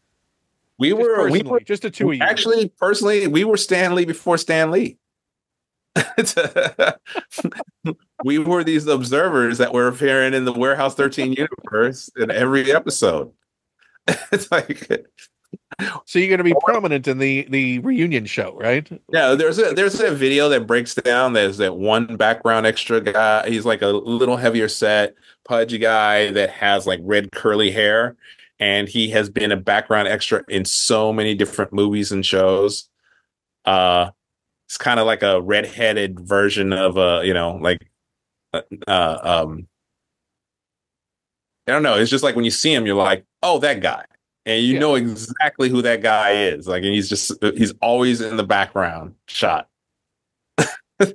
We Just were we were personally, just the two of you. actually personally we were Stan Lee before Stan Lee. We were these observers that were appearing in the Warehouse 13 universe in every episode. It's like, So you're going to be prominent in the reunion show, right? yeah, there's a video that breaks down. There's that one background extra guy. He's like a little heavier set, pudgy guy that has like red curly hair, and he has been a background extra in so many different movies and shows. It's kind of like a redheaded version of uh, um, I don't know. It's just like when you see him, you're like, oh, that guy. And you Yeah. know exactly who that guy is. Like, and he's always in the background shot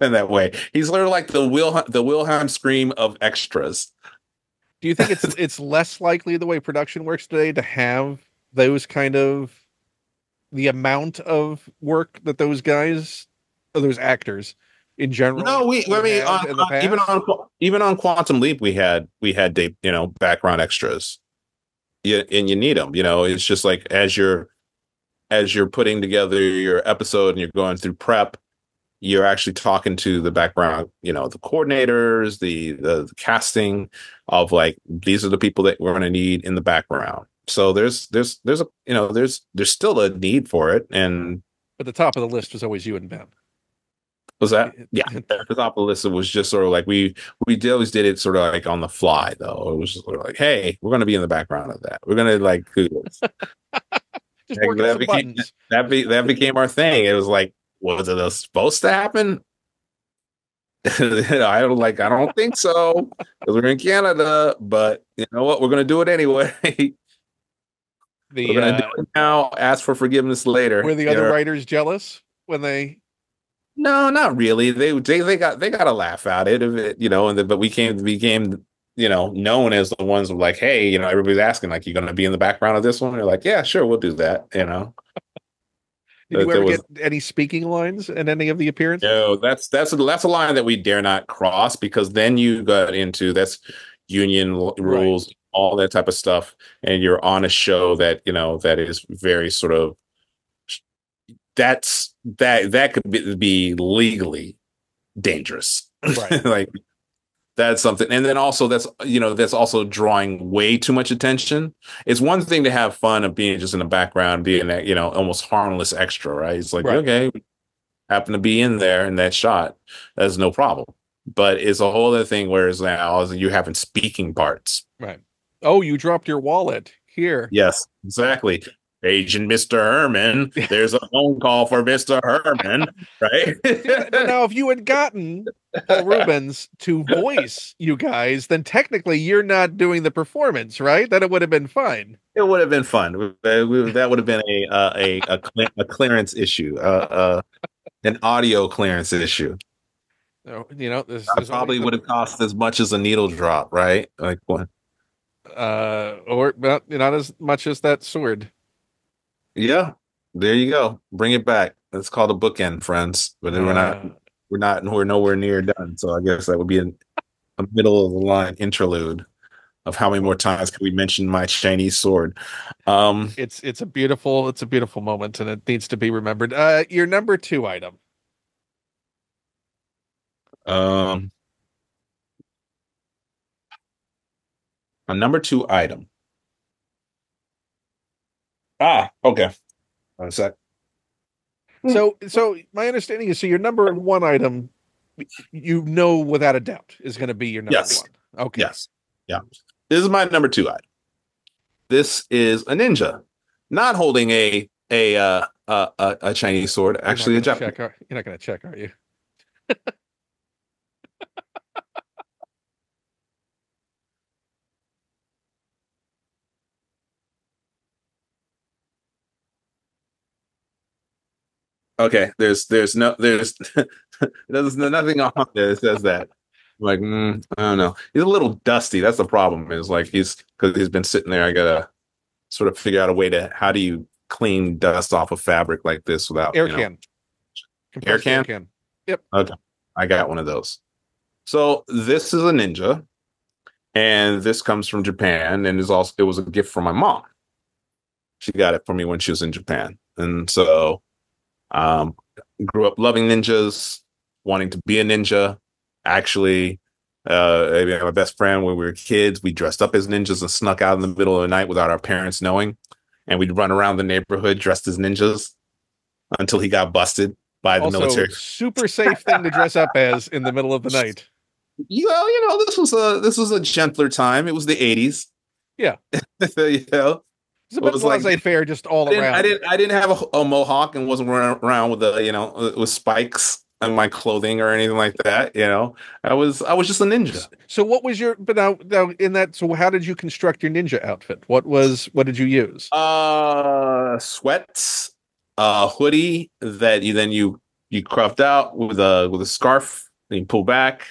in that way. He's literally like the Wilhelm scream of extras. Do you think it's less likely the way production works today to have those kind of the amount of work that those guys or those actors in general No, I would mean, have in the past? even on Quantum Leap, we had background extras. And you need them. It's just like as you're putting together your episode and you're going through prep, you're actually talking to the background, the coordinators, the casting of, like, these are the people that we're going to need in the background. So there's still a need for it. And But the top of the list was always you and Ben. was that, yeah, at the top of the list, it was just sort of like always did it sort of like on the fly, though. It was just sort of like, hey, we're going to be in the background of that. We're going to, like, do this. Just Like, working some buttons. that became our thing. It was like, was it supposed to happen? I don't think so, because we're in Canada, but you know what? We're going to do it anyway. We're The going to do it now. Ask for forgiveness later. were the other writers jealous when they No, not really. They got a laugh at it of it, but we became known as the ones who, like, hey, everybody's asking, like, you going to be in the background of this one? They're like, yeah, sure, we'll do that. did you There ever was get any speaking lines in any of the appearances? no, that's a line that we dare not cross, because then you got into that's union Right. rules, all that type of stuff, and you're on a show that is very sort of that could be legally dangerous. Right. Like, that's something. And then also that's also drawing way too much attention. It's one thing to have fun of being just in the background, being that, almost harmless extra, right? It's like, Right. okay, happen to be in there in that shot, that's no problem. But it's a whole other thing, whereas now you having speaking parts. Right. Oh, you dropped your wallet here. Yes, exactly. Agent Mr. Herman, there's a phone call for Mr. Herman, right? See, but now if you had gotten Paul Rubens to voice you guys, then technically you're not doing the performance, right? Then it would have been fine. It would have been fun. That would have been a clearance issue, an audio clearance issue. So, I there's always probably the would have cost as much as a needle drop, right? Like what? or well, not as much as that sword. Yeah, there you go. Bring it back. It's called a bookend, friends. But Uh, we're nowhere near done. So I guess that would be a middle of the line interlude of how many more well, times can we mention my Chinese sword. Um, it's a beautiful moment, and it needs to be remembered. Your number two item. um, a number two item. Ah, okay. One sec. So my understanding is, so your number one item, you know without a doubt, is going to be your number Yes, one. Okay, yes, yeah. This is my number two item. This is a ninja, not holding a Chinese sword, you're not actually a going to Japanese. check. You're not going to check, are you? Okay, there's nothing on there that says that. Like, I don't know. He's a little dusty. That's the problem. Is like because he's been sitting there. I gotta sort of figure out a way to how do you clean dust off a fabric like this without, Air can, air compressed air can. can. Yep. Okay, I got one of those. So this is a ninja, and this comes from Japan, and it was a gift from my mom. She got it for me when she was in Japan, and so Um, grew up loving ninjas, wanting to be a ninja. Actually, my best friend when we were kids, we dressed up as ninjas and snuck out in the middle of the night without our parents knowing. And we'd run around the neighborhood dressed as ninjas until he got busted by the Also, military. super safe thing to dress up as in the middle of the night. This was a gentler time. It was the 80s. Yeah, you know, it's a it bit was like laissez-faire just all around. I didn't have a mohawk and wasn't running around with with spikes on my clothing or anything like that. I was just a ninja. So what was your, but now in that, so how did you construct your ninja outfit? What did you use? Sweats, hoodie that you cruft out with a scarf, then you pull back.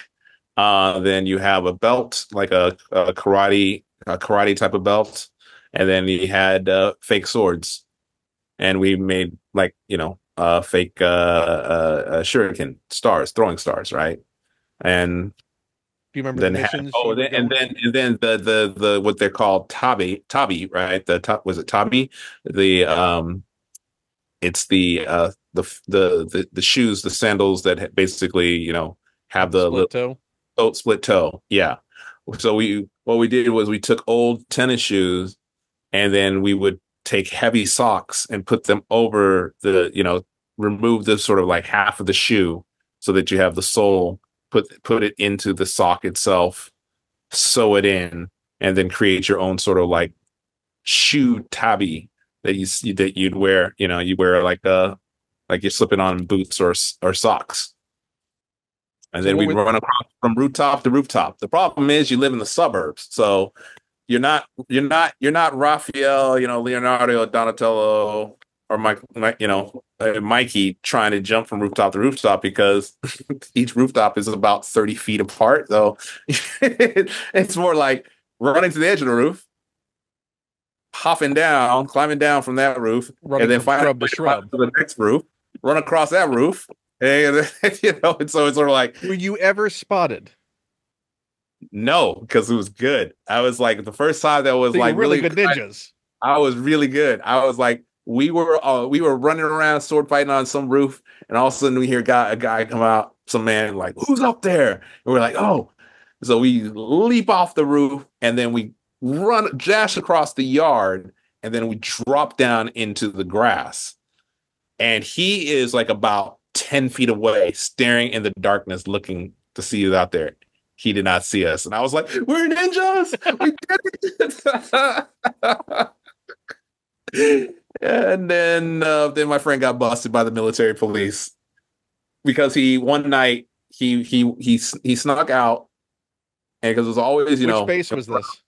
Then you have a belt like a karate type of belt, and then you had fake swords, and we made like fake shuriken stars, throwing stars, right? And Do you remember the then had missions you would go? and then the what they're called tabi, right? The top was it tabi? The it's the shoes, the sandals that basically have Have the the split little toe? split toe. Yeah. So what we did was we took old tennis shoes and then we would take heavy socks and put them over remove the sort of like half of the shoe so that you have the sole, put it into the sock itself, sew it in, and then create your own sort of like shoe tabby that you'd wear. You wear like you're slipping on boots or socks. And So then what we'd would run across from rooftop to rooftop. The problem is you live in the suburbs, so you're not Raphael, Leonardo, Donatello, or Mikey trying to jump from rooftop to rooftop because each rooftop is about 30 feet apart. So it's more like running to the edge of the roof, hopping down, climbing down from that roof, and running then from finally shrub to shrub? to the next roof, run across that roof, and and so it's sort of like Were you ever spotted? no, because it was good. I was like the first time that was So you're like really really good ninjas. I was really good. I was like, we were running around sword fighting on some roof, and all of a sudden we hear a guy come out, some man like, who's up there? And we're like, oh. So we leap off the roof and then we run dash across the yard and then we drop down into the grass. And he is like about 10 feet away, staring in the darkness, looking to see who's out there. He did not see us. And I was like, we're ninjas. We did it. And then my friend got busted by the military police because he one night he snuck out, and because it was always, Which base was this?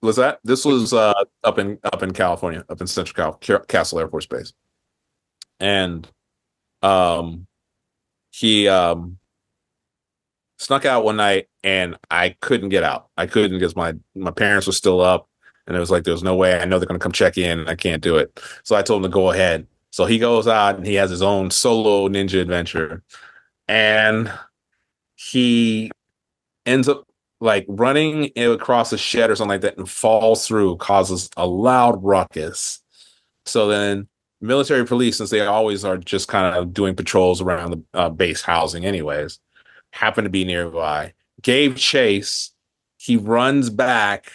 was that this Which was up in California, up in Central Castle Air Force Base. And um he snuck out one night, and I couldn't get out. I couldn't because my parents were still up, and it was like there was no way. I know they're gonna come check in. I can't do it. So I told him to go ahead. So he goes out and he has his own solo ninja adventure, and he ends up like running across a shed or something like that and falls through, causes a loud ruckus. So then military police, since they always are just kind of doing patrols around the base housing anyways, happen to be nearby, gave chase. He runs back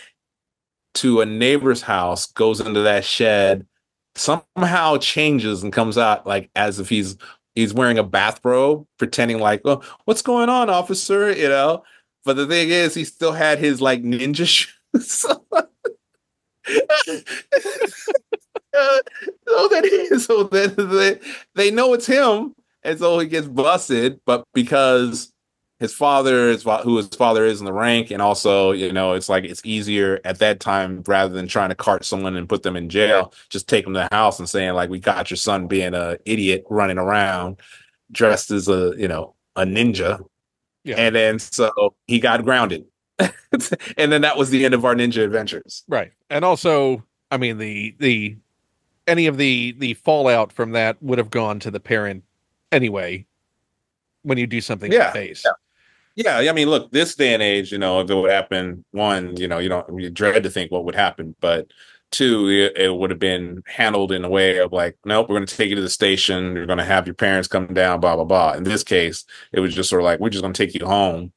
to a neighbor's house, goes into that shed, somehow changes and comes out like as if he's wearing a bathrobe, pretending like, "Oh, what's going on, officer?" But the thing is, he still had his like ninja shoes. So then they know it's him, and so he gets busted. But because his father is who his father is in the rank, and also it's like it's easier at that time rather than trying to cart someone and put them in jail, just take them to the house and saying like, we got your son being a idiot running around dressed as a ninja, Yeah, and then so he got grounded, and then that was the end of our ninja adventures. right. And also, I mean, the any of the fallout from that would have gone to the parent anyway when you do something at the Yeah. base. Yeah, I mean, look, this day and age, if it would happen, one, you dread to think what would happen, but two, it would have been handled in a way of like, nope, we're going to take you to the station. You're going to have your parents come down, blah, blah, blah. In this case, it was just sort of like, we're just going to take you home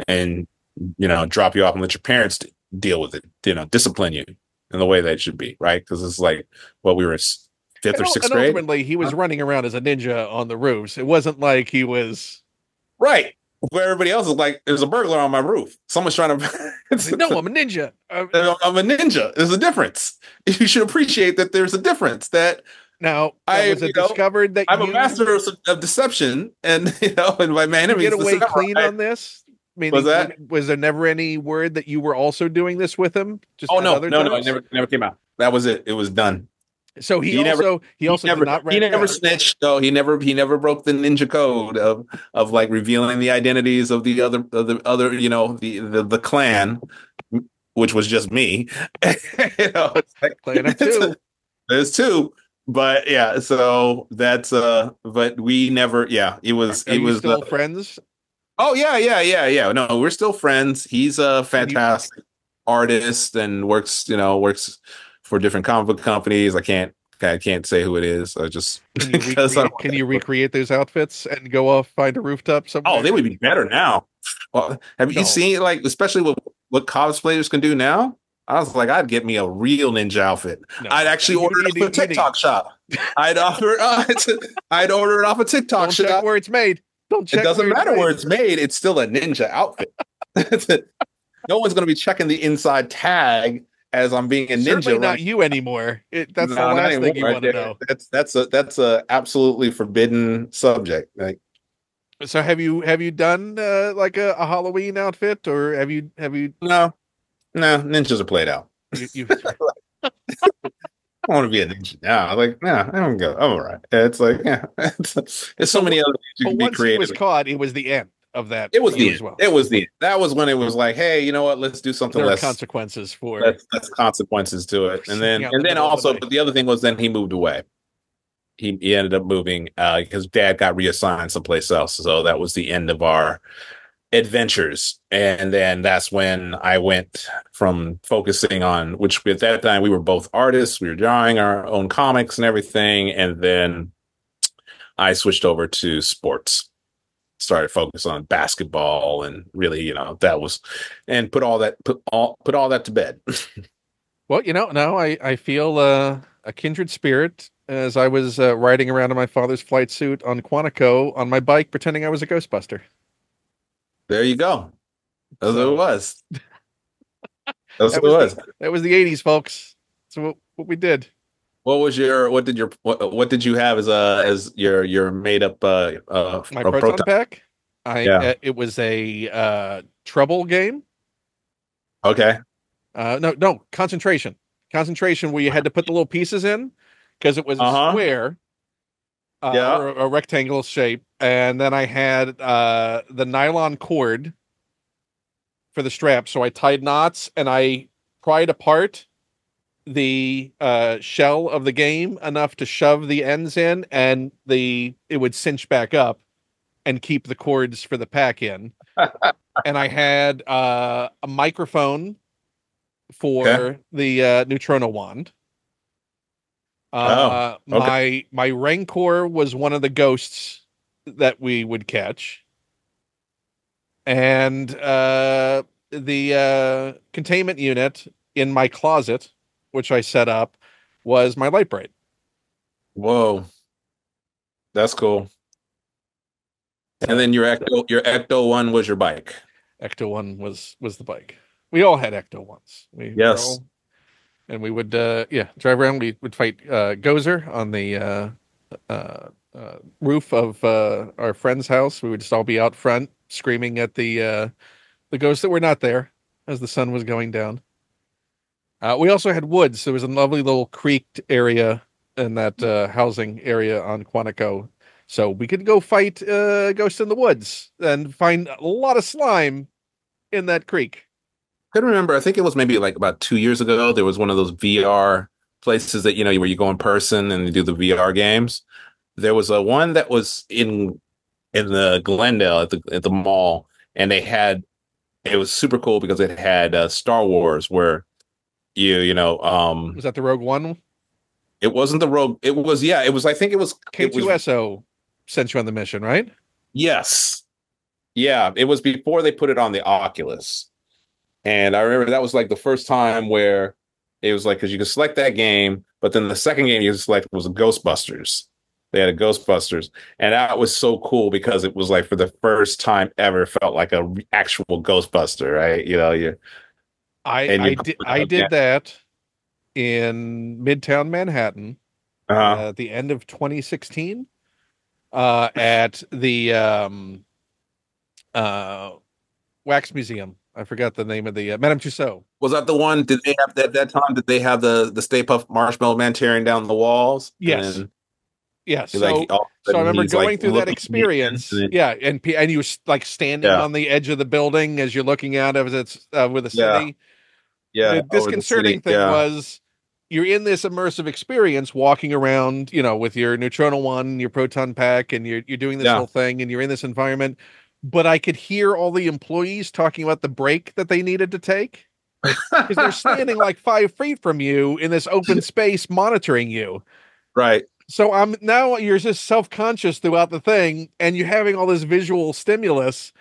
and, drop you off and let your parents deal with it, discipline you in the way that it should be, right? Because it's like, well, we were fifth or sixth And grade. ultimately, he was Huh? running around as a ninja on the roofs. It wasn't like he was. Right. Where everybody else is like, there's a burglar on my roof. Someone's trying No, to. I'm a ninja. I'm a ninja. There's a difference. You should appreciate that there's a difference. That Now, I, was it discovered that I'm a master of deception, and and by my did you get enemies, away discover. clean on this? Was Meaning, that? was there never any word that you were also doing this with him, just Oh at no, other no, no! It times? never came out. That was it. It was done. So He never, he also did not he rat you never out. snitched. No, he never broke the ninja code of like revealing the identities of the other, the clan, which was just me. It's like Clan of two. there's two, but yeah. So that's but we never. Yeah, it was Are it you was. still friends? Oh yeah, yeah, yeah, yeah. No, we're still friends. He's a Can you fantastic artist and works for different comic book companies. I can't say who it is. Just because I don't want can you to. recreate those outfits and go off find a rooftop Oh, they somewhere? would be better now. Well, have you No, seen like especially what cosplayers can do now? I was like, I'd get me a real ninja outfit. I'd no. actually order it off a You need. TikTok shop. I'd offer I'd order it off a TikTok Don't check shop. where it's made. Don't It check doesn't where it's matter where made. it's made, it's still a ninja outfit. No one's going to be checking the inside tag as I'm being a Certainly ninja not running. you anymore. That's the No, not last thing you anymore. want to know. That's a absolutely forbidden subject. Like, So have you done like a Halloween outfit, or have you no, no, ninjas are played out. you I want to be a ninja now. Like, no, I don't go. I'm all right. It's like, yeah, there's so so many other things you but can be once he was creative. caught, it was the end of that It for was you the as end. well. It was the end. That was when it was like, hey, you know what? Let's do something There are less. consequences for That's consequences to it. And sneaking then out in and the then middle of the also, night. but the other thing was then he moved away. He ended up moving because dad got reassigned someplace else. So that was the end of our adventures. And then that's when I went from focusing on, which at that time we were both artists, we were drawing our own comics and everything. And then I switched over to sports, started focus on basketball, and really, that was, and put all that to bed. Well, now I feel a kindred spirit as I was riding around in my father's flight suit on Quantico on my bike, pretending I was a Ghostbuster. There you go. That's what it So was. That's what it was. that was the '80s, folks. So what we did. what did you have as your made up My a proton proton? pack. Yeah. It was a trouble game. Okay. No, concentration. Concentration where you had to put the little pieces in because it was a Uh-huh. square Yeah. or a rectangle shape, and then I had the nylon cord for the strap. So I tied knots and I pried apart the shell of the game enough to shove the ends in, and the it would cinch back up and keep the cords for the pack in. And I had a microphone Okay. for the neutrino wand. Oh, okay. My Rancor was one of the ghosts that we would catch, and the containment unit in my closet, which I set up, was my light bright. Whoa, that's cool. And So then your Ecto one was your bike. Ecto one was the bike. We all had Ecto ones. We Yes. all and we would yeah, drive around. We would fight Gozer on the roof of our friend's house. We would just all be out front screaming at the ghosts that were not there as the sun was going down. We also had woods. There was a lovely little creeked area in that housing area on Quantico. So we could go fight ghosts in the woods and find a lot of slime in that creek. Couldn't remember. I think it was maybe like about 2 years ago. There was one of those VR places that, where you go in person and you do the VR games. There was a one that was in the Glendale at the mall, and it was super cool because it had Star Wars where Was that the Rogue One? it wasn't the Rogue. It was, yeah, it was. I think it was K2SO sent you on the mission, right? yes, yeah. It was before they put it on the Oculus. And I remember that was like the first time where it was like, because you could select that game, but then the second game you could select was Ghostbusters. They had a Ghostbusters, and that was so cool because it was like for the first time ever felt like a actual Ghostbuster, right? You I did that in Midtown Manhattan uh at the end of 2016 at the uh, Wax Museum. I forgot the name of the Madame Tussauds. Was that the one? Did they have at that time? Did they have the Stay Puft Marshmallow Man tearing down the walls, and Yes, then yes. like all of a So I sudden remember he's like going through that looking at me, and experience. then Yeah, and you was like standing yeah, on the edge of the building as you're looking out of it's with the yeah, city. yeah, The over the disconcerting city, thing yeah, was you're in this immersive experience walking around, with your neutronal one, your proton pack, and you're doing this yeah. whole thing and you're in this environment. But I could hear all the employees talking about the break that they needed to take because they're standing like 5 feet from you in this open space monitoring you. Right. So I'm now you're just self-conscious throughout the thing and you're having all this visual stimulus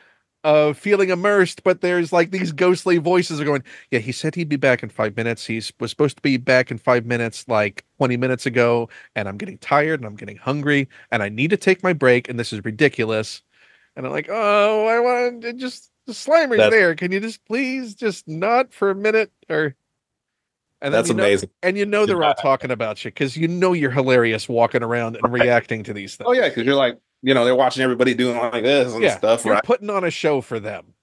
of feeling immersed, but there's like these ghostly voices are going, yeah, he said he'd be back in 5 minutes. He was supposed to be back in 5 minutes, like 20 minutes ago, and I'm getting tired and I'm getting hungry and I need to take my break, and this is ridiculous. And I'm like, oh, I want to just the Slimer's That there. Can you just please just not for a minute? Or and then that's amazing. they're all talking about you because you're hilarious walking around and Right. reacting to these Oh yeah, things. because you're like, they're watching everybody doing like this and Yeah, stuff, you're right? putting on a show for them.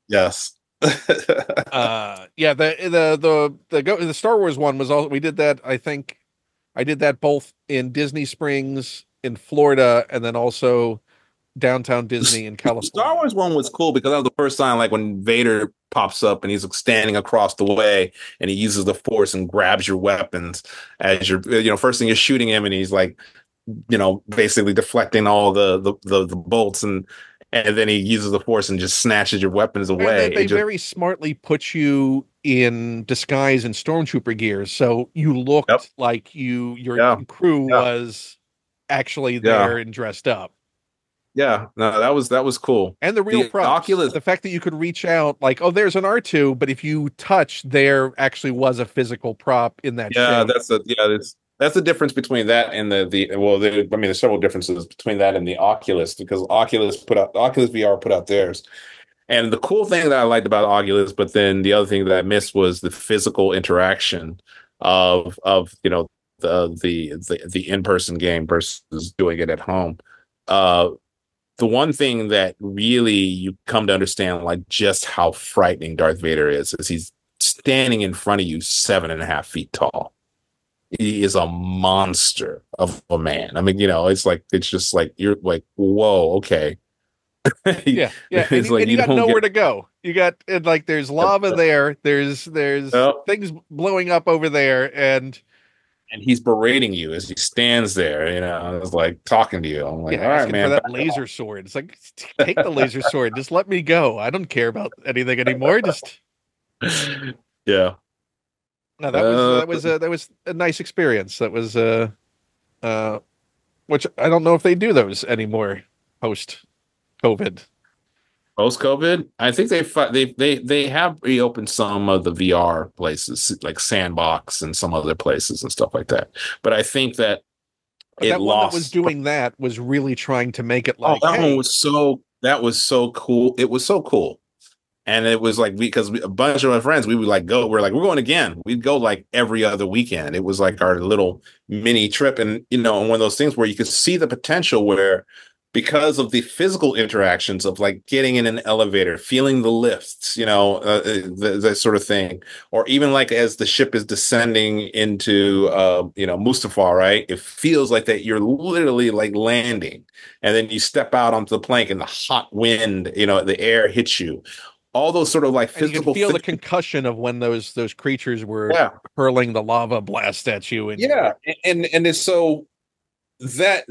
Yes. Yeah, the Star Wars one was all we did that. I think I did that both in Disney Springs in Florida and then also downtown The Disney in Star California. Wars one was cool because that was the first time, like when Vader pops up and he's like, standing across the way and he uses the Force and grabs your weapons as first thing you're shooting him and he's like, basically deflecting all the bolts and then he uses the Force and just snatches your weapons And away. then It they just, very smartly put you in disguise and stormtrooper gear, so you yep, looked like your yeah, crew yeah, was actually there yeah, and dressed up. yeah. No, that was cool. And the real The props. Oculus. The fact that you could reach out, like, oh, there's an R2, but if you touch, there actually was a physical prop in that Yeah, shape. that's the difference between that and I mean, there's several differences between that and the Oculus because Oculus VR put out theirs. And the cool thing that I liked about Oculus, but then the other thing that I missed was the physical interaction of the in-person game versus doing it at home. Uh, the one thing that really you come to understand, like just how frightening Darth Vader is he's standing in front of you 7.5 feet tall. He is a monster of a man. I mean, it's like it's just like you're like, whoa, okay. Yeah, yeah, and It's like you you got don't nowhere get. to go. You got and like there's lava there. There's Well, things blowing up over there, and and he's berating you as he stands there. It's like talking to you. I'm yeah, like, all right, asking for man, that back laser sword. It's like take the laser sword. Just let me go. I don't care about anything anymore. Just off. Yeah. no, Uh, that was a nice experience. That was uh which I don't know if they do those anymore post COVID. Post COVID, I think they have reopened some of the VR places like Sandbox and some other places and stuff like that. But I think that But it that one that was lost. doing that was really trying to make it Oh, like, hey, that was so cool. It was so cool. And it was like a bunch of my friends, we would like go. We're like, we're going again. We'd go like every other weekend. It was like our little mini trip, and one of those things where you could see the potential where, because of the physical interactions of like getting in an elevator, feeling the lifts, that sort of thing, or even like as the ship is descending into, Mustafar, right? It feels like that you're literally like landing, and then you step out onto the plank, and the hot wind, the air hits you, all those sort of like and you could physical feel the things. concussion of when those creatures were Yeah. hurling the lava blast at you, and Yeah. And it's so that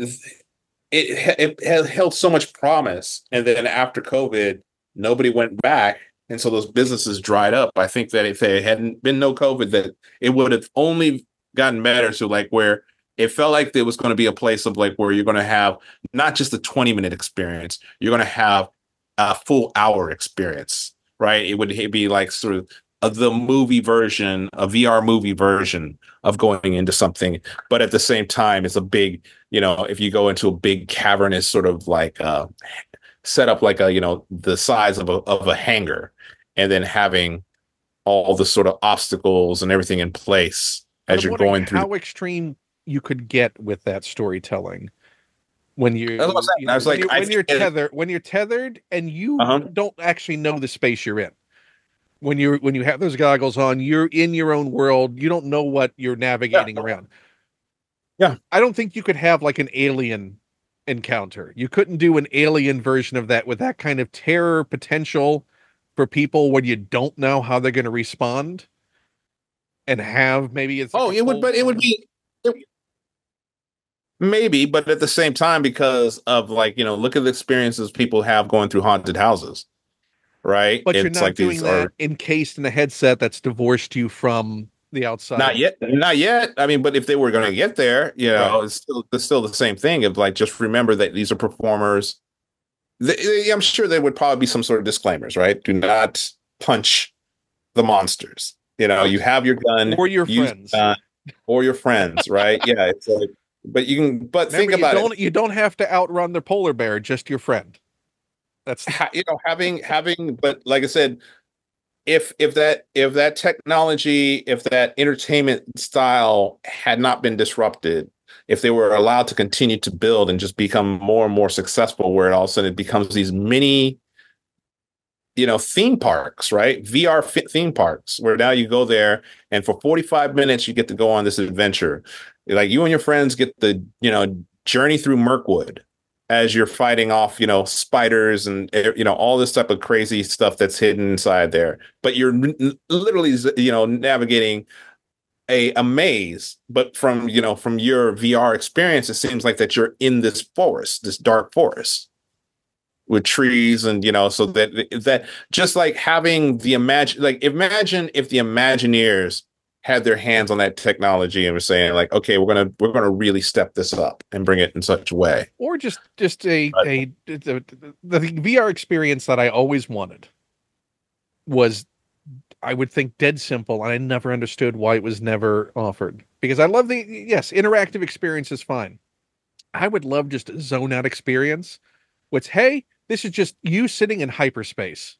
it had held so much promise. And then after COVID, nobody went back. And so those businesses dried up. I think that if there hadn't been no COVID, that it would have only gotten better to like where it felt like there was going to be a place of like where you're going to have not just a 20-minute experience, you're going to have a full hour experience, right? It would be like sort of the movie version, a VR movie version of going into something. But at the same time, it's a big, if you go into a big cavernous sort of like set up like the size of a hangar, and then having all the sort of obstacles and everything in place but as I'm you're wondering going through. how extreme you could get with that storytelling when That's what I'm saying. I was like, I think when you're tethered and you uh-huh. don't actually know the space you're in. When you have those goggles on, you're in your own world. You don't know what you're Yeah. navigating around. Yeah. I don't think you could have like an alien encounter. You couldn't do an alien version of that with that kind of terror potential for people when you don't know how they're going to respond and have maybe it's like Oh, a it would, full but it would on. be maybe, but at the same time, because of like, look at the experiences people have going through haunted houses, right? But you're It's not like these doing that are encased in a headset that's divorced you from the outside. not yet, not yet. I mean, but if they were going to get there, Right. it's still the same thing of like, just remember that these are performers. I'm sure there would probably be some sort of disclaimers, right? Do not punch the monsters. You Right. have your gun, Or your use the friends. gun, or your friends, right? Yeah, it's like, but you can, but Remember, think about it. you don't have to outrun the polar bear, just your friend. That's Having, but like I said, if that technology, if that entertainment style had not been disrupted, if they were allowed to continue to build and just become more and more successful, where it all of a sudden it becomes these mini, theme parks, right? VR theme parks, where now you go there and for 45 minutes you get to go on this adventure. Like you and your friends get the, journey through Mirkwood as you're fighting off, spiders and, all this type of crazy stuff that's hidden inside there. But you're literally, navigating a maze, but from your VR experience, it seems like that you're in this forest, this dark forest with trees, and so that just like having the imagine if the Imagineers had their hands on that technology and were saying like, okay, we're gonna really step this up and bring it in such a way. or just But the VR experience that I always wanted was I would think dead simple, and I never understood why it was never offered. Because I love the yes, interactive experience is fine. I would love just a zone out experience, which hey, this is just you sitting in hyperspace.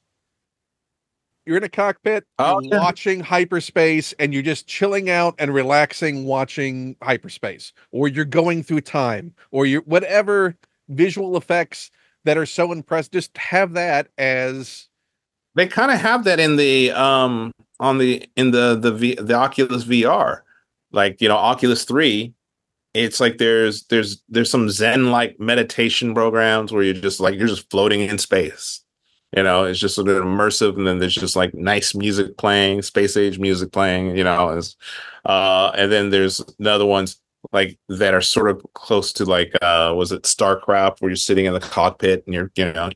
You're in a cockpit, you're Oh yeah. watching hyperspace, and you're just chilling out and relaxing watching hyperspace, or you're going through time, or you're whatever visual effects that are so impressed. Just have that as They kind of have that in the on the Oculus VR. Like, Oculus 3, it's like there's some Zen like meditation programs where you're just floating in space. It's just sort of immersive, and then there's just like nice music playing, space age music playing, and then there's the other ones like that are sort of close to like was it StarCraft, where you're sitting in the cockpit and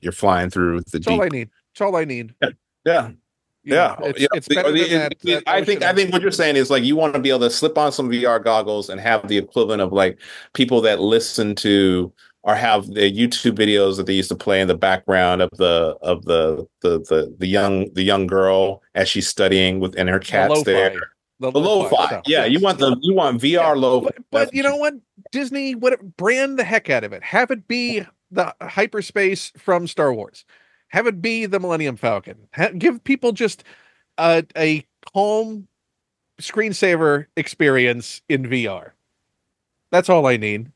you're flying through the it's all I deep. need. It's all I need. Yeah. Yeah, yeah. It's better than that I notion. think what you're saying is like you want to be able to slip on some VR goggles and have the equivalent of like people that listen to or have the YouTube videos that they used to play in the background of the young girl as she's studying with and her The cat's there. lo-fi, the The lo-fi lo-fi, stuff. yeah. Yes, You want yeah. VR lo-fi. That's But you what you. know what? Disney, what brand the heck out of it. Have it be the hyperspace from Star Wars. Have it be the Millennium Falcon. Give people just a calm screensaver experience in VR. That's all I need.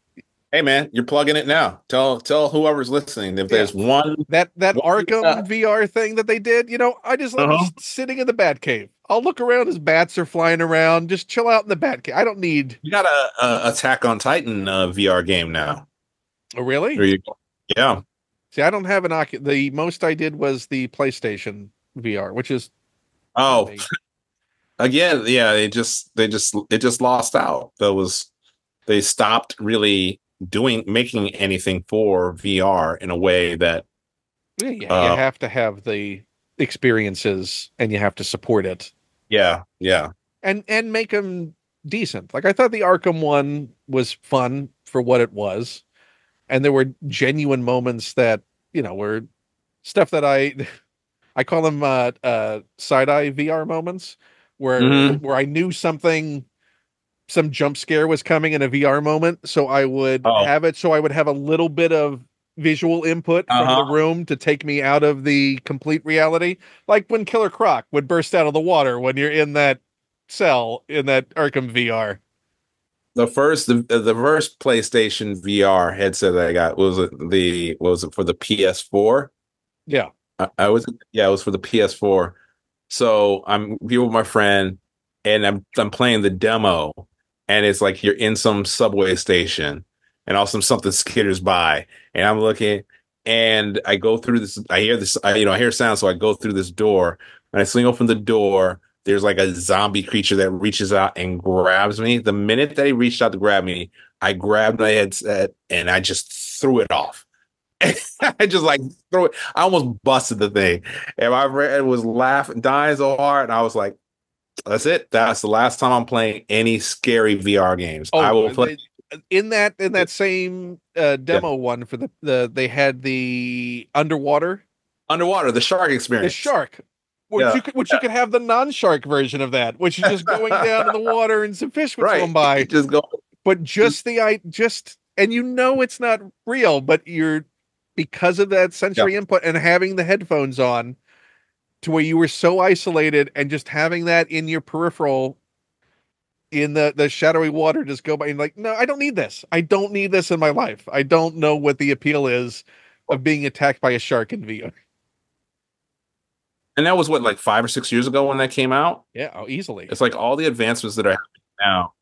Hey man, you're plugging it now. Tell whoever's listening if Yeah. there's one. That one Arkham VR thing that they did, I just love uh-huh. just sitting in the Batcave. I'll look around as bats are flying around. Just chill out in the Batcave. I don't need. You got a Attack on Titan VR game now. Oh, really? There you go. Yeah. See, I don't have an The most I did was the PlayStation VR, which is Oh, me. again, yeah. It just lost out. They stopped really making anything for VR in a way that Yeah, you uh have to have the experiences and you have to support it yeah. and make them decent. Like I thought the Arkham one was fun for what it was, and there were genuine moments that were stuff that I call them side eye VR moments Hmm. where I knew some jump scare was coming in a VR moment, so I would Oh, have it so I would have a little bit of visual input from the uh-huh. room to take me out of the complete reality, like when Killer Croc would burst out of the water when you're in that cell in that Arkham VR. The first PlayStation VR headset that I got was it for the PS4? Yeah. I was Yeah, it was for the PS4. So I'm here with my friend, and I'm playing the demo, and it's like you're in some subway station, and also something skitters by, and I'm looking, and I go through this. I hear this. I hear sound, so I go through this door, and I swing open the door. There's like a zombie creature that reaches out and grabs me. The minute that he reached out to grab me, I grabbed my headset and I just threw it off. I just like threw it. I almost busted the thing. And my friend was laughing, dying so hard. And I was like, that's it. That's the last time I'm playing any scary VR games. I Oh, will play. in that same Yeah. demo one for they had the underwater, Underwater, the shark the experience. shark, Yeah. which you could have the non-shark version of that, which is just going down in the water and some fish would swim Right. by. It just go. But just I just and it's not real, but you're because of that Yeah. sensory input and having the headphones on to where you were so isolated and just having that in your peripheral in the shadowy water just go by and like, no, I don't need this. I don't need this in my life. I don't know what the appeal is of being attacked by a shark in VR. And that was what, like 5 or 6 years ago when that came out. Yeah, oh, easily. It's like all the advancements that are happening now.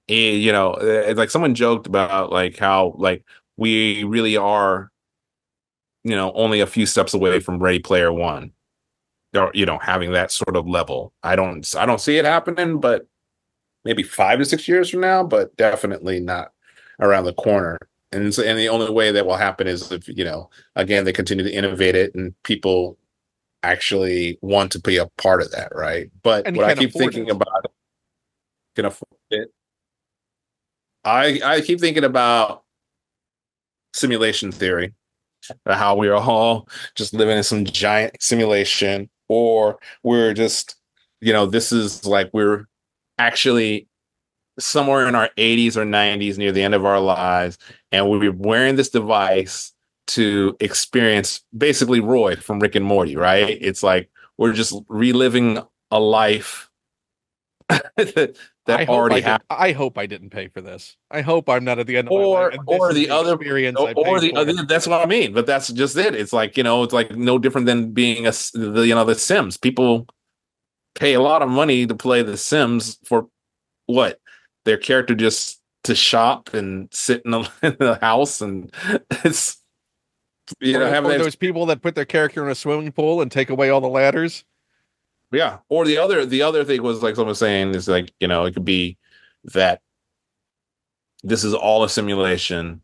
It's like someone joked about like how like we really are, only a few steps away from Ready Player One, or having that sort of level. I don't see it happening, but maybe 5 to 6 years from now, but definitely not around the corner. And the only way that will happen is if, again, they continue to innovate it and people actually want to be a part of that, right? But And what I can keep afford thinking it. about, can afford it. I keep thinking about simulation theory, how we are all just living in some giant simulation, or we're just, this is like we're actually somewhere in our 80s or 90s near the end of our lives, and we're wearing this device to experience basically Roy from Rick and Morty, right? It's like we're just reliving a life that I hope already I did. happened. I hope I didn't pay for this. I hope I'm not at the end of my life and this Or is the the other experience I or paid the other, for. that's what I mean. But that's just it. It's like, it's like no different than being the Sims. People pay a lot of money to play the Sims for what? Their character just to shop and sit in the, in the house, and it's have Or that. those people that put their character in a swimming pool and take away all the ladders. Yeah. Or the other thing was like someone was saying is like, it could be that this is all a simulation,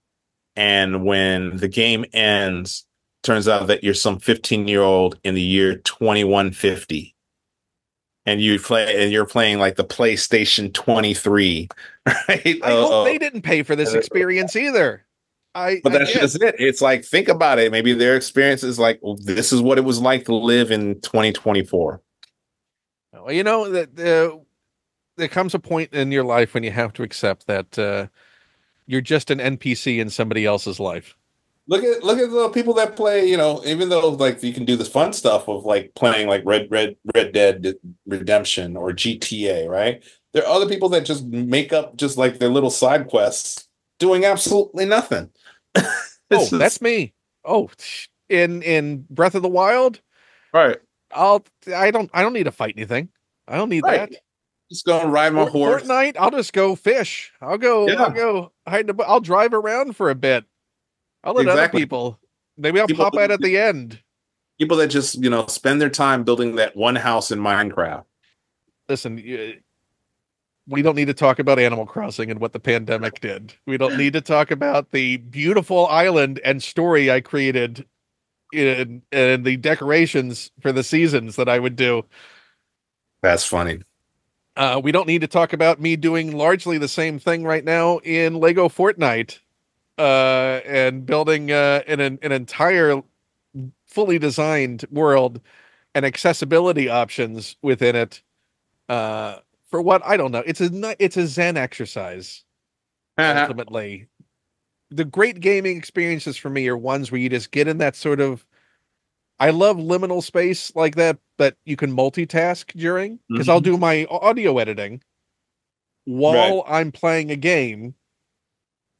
and when the game ends, turns out that you're some 15-year-old in the year 2150, and you're playing like the PlayStation 23, right? I hope they didn't pay for this experience either. I But that's again, just it. It's like, think about it. Maybe their experience is like, well, this is what it was like to live in 2024. well, that there comes a point in your life when you have to accept that you're just an NPC in somebody else's life. Look at the people that play, even though like you can do this fun stuff of like playing like Red Dead Redemption or GTA, right? There are other people that just make up just like their little side quests doing absolutely nothing. It's Oh, that's just me. Oh, in Breath of the Wild, right, I don't need to fight anything. I don't need right. that. Just go and ride my horse. Fortnite, I'll just go fish. I'll Yeah, go hide in the, I'll drive around for a bit. I'll let other exactly. people. Maybe I'll People pop out at the end. people that just, spend their time building that one house in Minecraft. Listen, we don't need to talk about Animal Crossing and what the pandemic did. We don't need to talk about the beautiful island and story I created in the decorations for the seasons that I would do. That's funny. We don't need to talk about me doing largely the same thing right now in Lego Fortnite and building an entire fully designed world and accessibility options within it. For what I don't know, it's a Zen exercise. Ultimately, the great gaming experiences for me are ones where you just get in that sort of. I love liminal space like that, but you can multitask during because I'll Mhm. do my audio editing Right. while I'm playing a game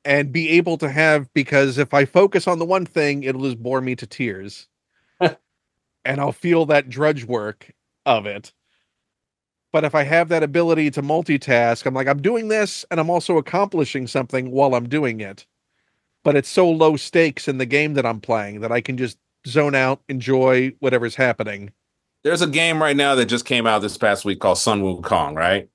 and be able to have because if I focus on the one thing, it'll just bore me to tears and I'll feel that drudge work of it. But if I have that ability to multitask, I'm like, I'm doing this and I'm also accomplishing something while I'm doing it. But it's so low stakes in the game that I'm playing that I can just zone out, enjoy whatever's happening. There's a game right now that just came out this past week called Sun Wukong, right?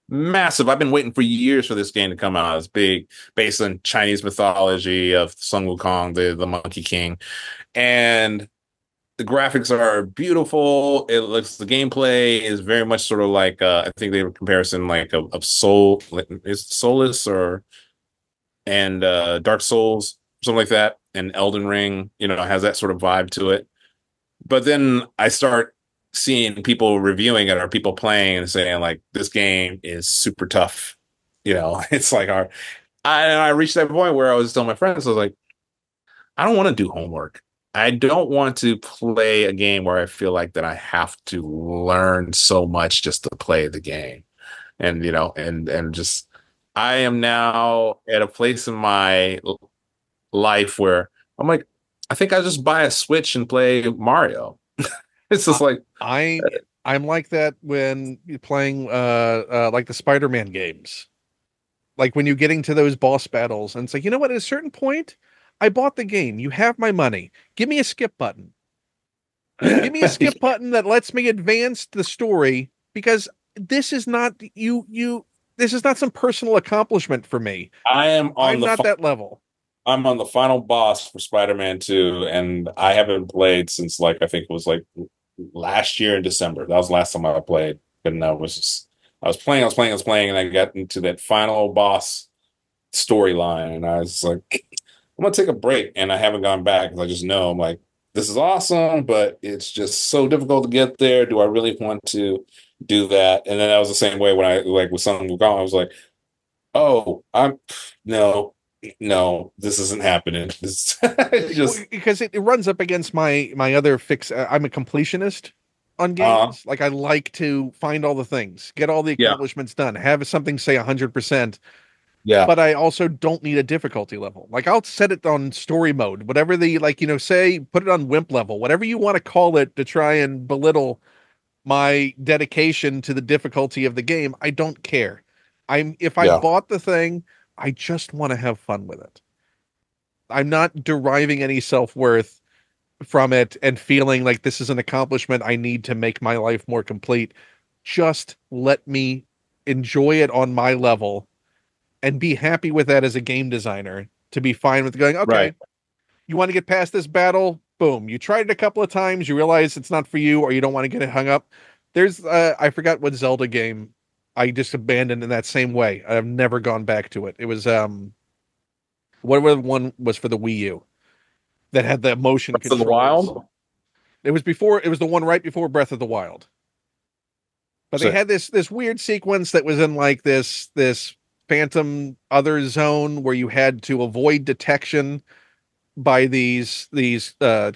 Massive. I've been waiting for years for this game to come out. It's big, based on Chinese mythology of Sun Wukong, the Monkey King. And the graphics are beautiful. It looks the gameplay is very much sort of like I think they were comparison like of Soul is Solus or and Dark Souls, something like that, and Elden Ring, has that sort of vibe to it. But then I start seeing people reviewing it or people playing and saying like this game is super tough. It's like I reached that point where I was telling my friends, I was like, I don't want to do homework. I don't want to play a game where I feel like that I have to learn so much just to play the game. And and just I am now at a place in my life where I'm like, I think I just buy a Switch and play Mario. It's I, just like, I I'm like that when you're playing like the Spider-Man games. Like when you're getting to those boss battles and it's like, you know what, at a certain point, I bought the game. You have my money. Give me a skip button. Give me a skip button that lets me advance the story because this is not this is not some personal accomplishment for me. I am on I'm the not that level. I'm on the final boss for Spider-Man 2, and I haven't played since like I think it was like last year in December. That was the last time I played. And I was playing, and I got into that final boss storyline, and I was like, I'm gonna take a break, and I haven't gone back because I just know I'm like, this is awesome, but it's just so difficult to get there. Do I really want to do that? And then that was the same way when I like with Sun Wukong. I was like, oh, I'm no, no, this isn't happening. This Well, just because it runs up against my other fix. I'm a completionist. on Uh, games. Like I like to find all the things, get all the yeah, accomplishments done, have something say 100%, yeah, but I also don't need a difficulty level. Like I'll set it on story mode, whatever the like, say put it on wimp level, whatever you want to call it to try and belittle my dedication to the difficulty of the game. I don't care. If I yeah, bought the thing, I just want to have fun with it. I'm not deriving any self-worth from it and feeling like this is an accomplishment I need to make my life more complete. Just let me enjoy it on my level and be happy with that as a game designer, to be fine with going, right. okay, you want to get past this battle? Boom. You tried it a couple of times, you realize it's not for you, or you don't want to get it hung up. There's, I forgot what Zelda game I just abandoned in that same way. I've never gone back to it. It was, whatever one was for the Wii U that had the motion Breath of the controls. Wild. It was the one right before Breath of the Wild. But they So, had this weird sequence that was in like this phantom other zone where you had to avoid detection by these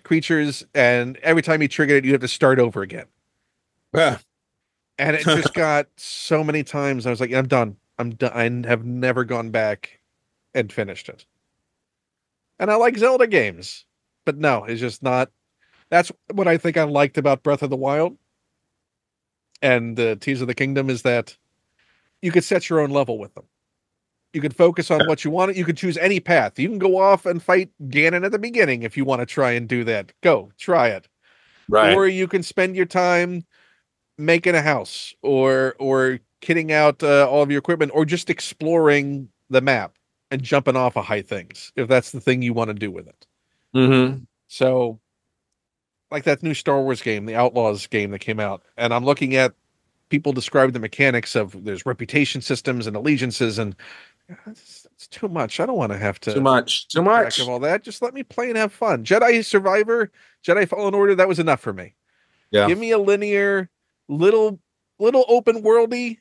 creatures, and every time you triggered it, you have to start over again. yeah. And it just got so many times. I was like, I'm done. I'm done. I have never gone back and finished it. And I like Zelda games, but no, it's just not. That's what I think I liked about Breath of the Wild and Tears of the Kingdom is that you could set your own level with them. You could focus on what you want. You could choose any path. You can go off and fight Ganon at the beginning if you want to try and do that. Go, try it. Right. Or you can spend your time making a house or kitting out all of your equipment or just exploring the map and jumping off of high things if that's the thing you want to do with it. Mm-hmm. So like that new Star Wars game, the Outlaws game that came out, and I'm looking at people describe the mechanics of there's reputation systems and allegiances, and it's too much. I don't want to have Too to much. Too keep track of much. all that. Just let me play and have fun. Jedi Survivor, Jedi Fallen Order, that was enough for me. Yeah. Give me a linear, little little open worldy,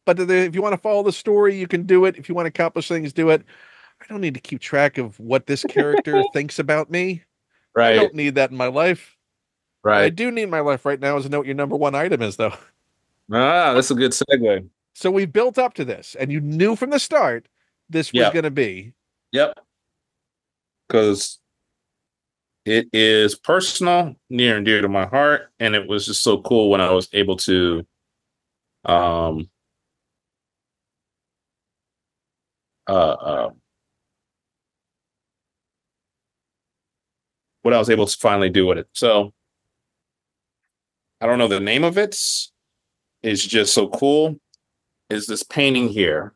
but if you want to follow the story, you can do it. If you want to accomplish things, do it. I don't need to keep track of what this character thinks about me. I Right. don't need that in my life. What I Right. do need in my life right now is to know what your number one item is, though. Ah, that's a good segue. So we built up to this, and you knew from the start this was Yep. going to be. Yep. Because it is personal, near and dear to my heart, and it was just so cool when I was able to um uh uh what I was able to finally do with it. So I don't know the name of it. It's just so cool. Is this painting here?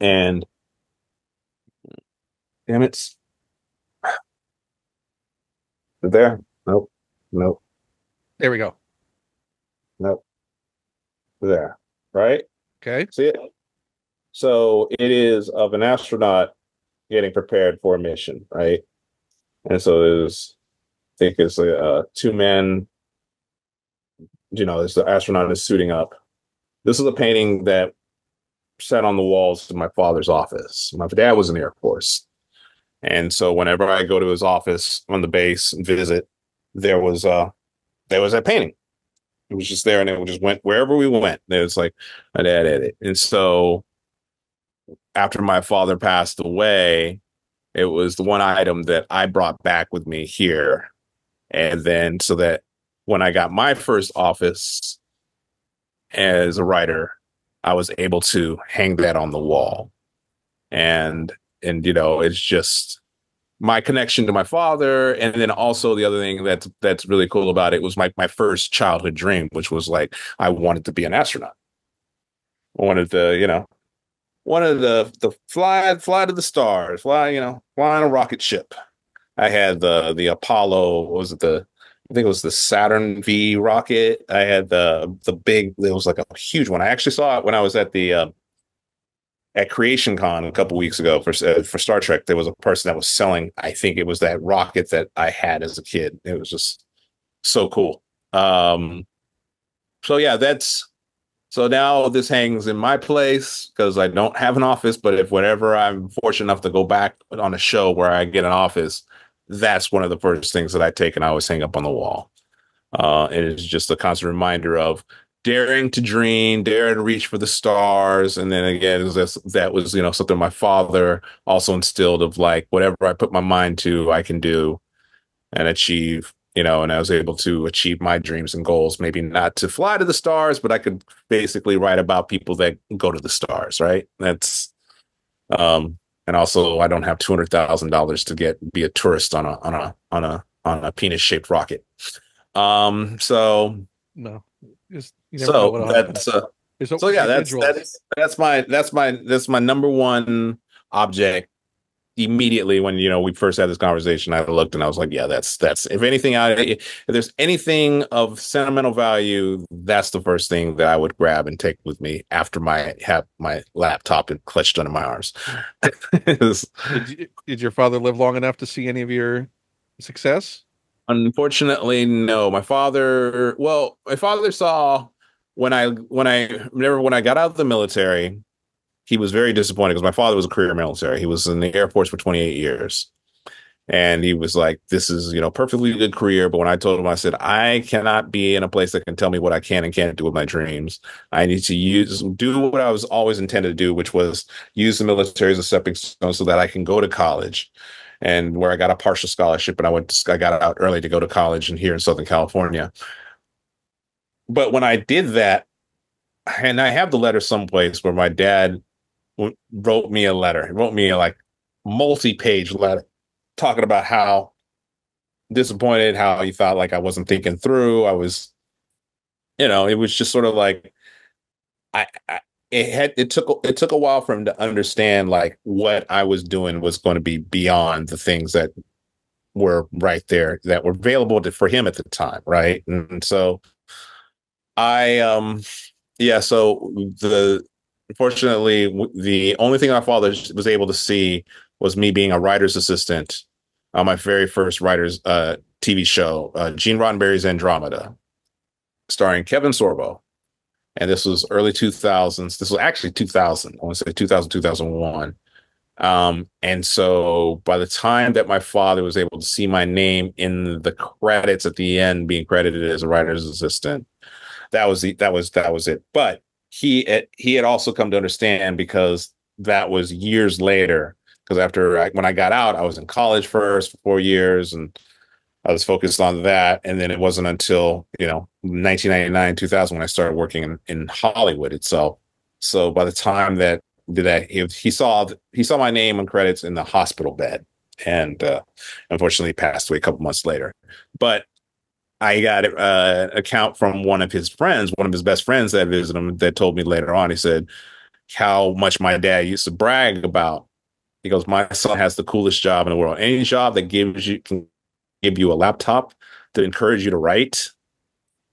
And damn it. There. Nope. Nope. There we go. Nope. There. Right? Okay. See it? So it is of an astronaut getting prepared for a mission, right? And so there's, I think it's two men, as the astronaut is suiting up. This is a painting that sat on the walls in my father's office. My dad was in the Air Force. And so whenever I go to his office on the base and visit, there was that painting. It was just there and it just went wherever we went. It was like my dad had it. And so after my father passed away, it was the one item that I brought back with me here. And then so that when I got my first office as a writer, I was able to hang that on the wall. And it's just my connection to my father. And then also the other thing that's really cool about it was my first childhood dream, which was like I wanted to be an astronaut. I wanted to, wanted to fly to the stars, fly on a rocket ship. I had the Apollo, what was it I think it was the Saturn V rocket. I had the big, it was like a huge one. I actually saw it when I was at Creation Con a couple weeks ago for Star Trek. There was a person that was selling, I think it was that rocket that I had as a kid. It was just so cool. So yeah, so now this hangs in my place because I don't have an office, but if whenever I'm fortunate enough to go back on a show where I get an office, that's one of the first things that I take and I always hang up on the wall. It is just a constant reminder of daring to dream, daring to reach for the stars. And then again, that was, something my father also instilled of like, whatever I put my mind to, I can do and achieve, and I was able to achieve my dreams and goals, maybe not to fly to the stars, but I could basically write about people that go to the stars, right? And also I don't have $200,000 to be a tourist on a penis shaped rocket. So No, just you never know so what'll happen. that's There's so always yeah, individuals. that's my number one object. Immediately when we first had this conversation, I looked and I was like, yeah, that's if anything, if there's anything of sentimental value, that's the first thing that I would grab and take with me after my have my laptop and clutched under my arms. Did your father live long enough to see any of your success? Unfortunately, no. My father saw when I got out of the military, he was very disappointed because my father was a career military. He was in the Air Force for 28 years. And he was like, this is, perfectly good career. But when I told him, I said, I cannot be in a place that can tell me what I can and can't do with my dreams. I need to do what I was always intended to do, which was use the military as a stepping stone so that I can go to college. And where I got a partial scholarship and I got out early to go to college and here in Southern California. But when I did that, and I have the letter someplace where my dad wrote me a letter. He wrote me a like multi-page letter talking about how disappointed, how he felt like I wasn't thinking through. It was just sort of like I it took a while for him to understand like what I was doing was going to be beyond the things that were right there that were available for him at the time, right? And so I yeah, so the unfortunately the only thing my father was able to see was me being a writer's assistant on my very first writer's TV show, Gene Roddenberry's Andromeda, starring Kevin Sorbo. And this was early 2000s. This was actually 2000. I want to say 2000, 2001. And so by the time that my father was able to see my name in the credits at the end, being credited as a writer's assistant, that was it. But he had also come to understand because that was years later. Because when I got out, I was in college first for 4 years, and I was focused on that. And then it wasn't until 1999, 2000 when I started working in Hollywood itself. So by the time that he saw my name and credits in the hospital bed, and unfortunately passed away a couple months later. But I got an account from one of his friends, one of his best friends that visited him, that told me later on. He said how much my dad used to brag about. He goes, my son has the coolest job in the world. Any job that can give you a laptop to encourage you to write.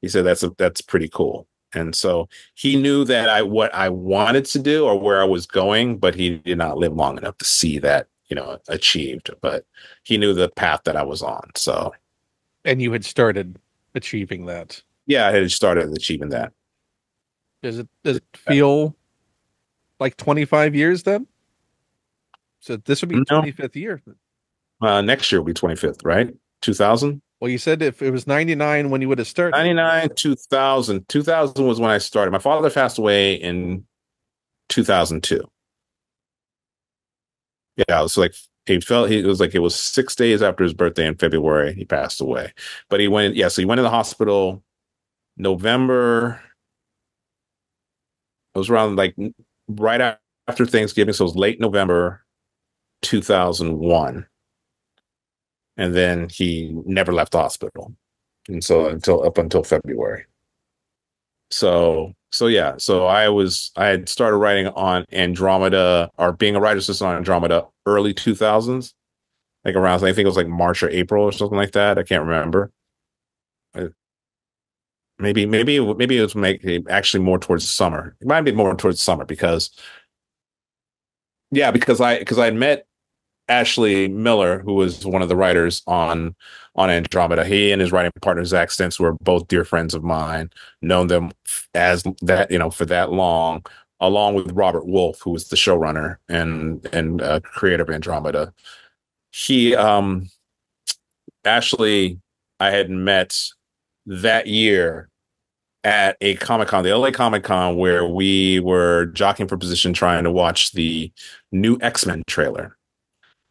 He said that's pretty cool. And so he knew that what I wanted to do or where I was going, but he did not live long enough to see that, achieved. But he knew the path that I was on. So And you had started achieving that. yeah, I had started achieving that. Does it feel like 25 years then? So this would be No, 25th year. next year will be 25th, right? 2000. Well, you said if it was 99 when you would have started. 99, 2000. 2000 was when I started. My father passed away in 2002. Yeah, it was like it was like it was 6 days after his birthday in February. He passed away, but so he went in the hospital November. It was around like right after Thanksgiving, so it was late November 2001, and then he never left the hospital, and so until February. So yeah, so I had started writing on Andromeda or being a writer assistant on Andromeda early 2000s, like around I think it was like March or April or something like that. I can't remember. Uh, maybe it was actually more towards summer. It might be more towards summer because I had met Ashley Miller, who was one of the writers on Andromeda. He and his writing partner Zach Stentz were both dear friends of mine, known them as that, for that long, along with Robert Wolf, who was the showrunner and creator of Andromeda. He Ashley I had met that year at a Comic Con, the LA Comic Con, where we were jockeying for position trying to watch the new X-Men trailer.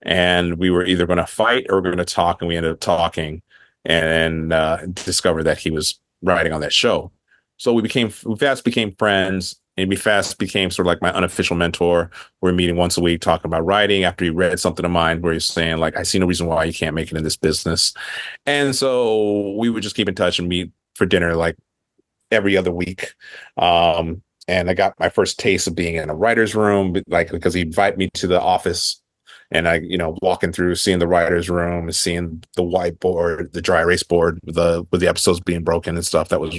And we were either going to fight or we are going to talk, and we ended up talking and discovered that he was writing on that show. So we fast became friends, and we fast became sort of like my unofficial mentor. We're meeting once a week talking about writing after he read something of mine where he's saying, like, I see no reason why you can't make it in this business. And so we would just keep in touch and meet for dinner like every other week. And I got my first taste of being in a writer's room, like because he invited me to the office, and I, walking through, seeing the writer's room, seeing the whiteboard, the dry erase board, with the episodes being broken and stuff. That was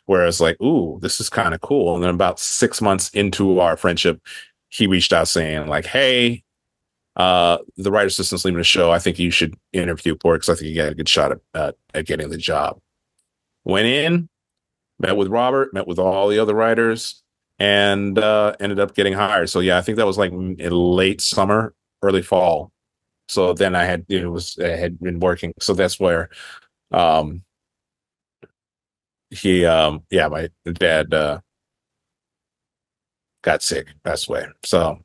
where I was like, "Ooh, this is kind of cool." And then about 6 months into our friendship, he reached out saying, like, "Hey, the writer assistant's leaving the show. I think you should interview for it because I think you got a good shot at getting the job." Went in, met with Robert, met with all the other writers, and ended up getting hired. So yeah, I think that was like in late summer, early fall. So then I had been working. So that's where um my dad got sick, passed away. So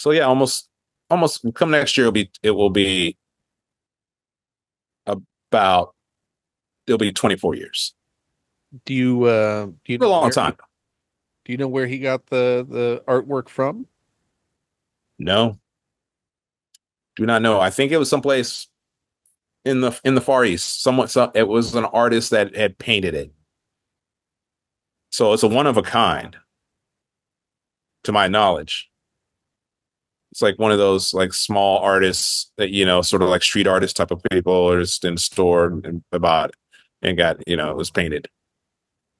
yeah, almost come next year it will be about it'll be 24 years. Do you For a know long where time. do you know where he got the artwork from? No, do not know. I think it was someplace in the Far East. It was an artist that had painted it. So it's a one of a kind, to my knowledge. It's like one of those like small artists that, sort of like street artist type of people, or just in store and about it and got, it was painted.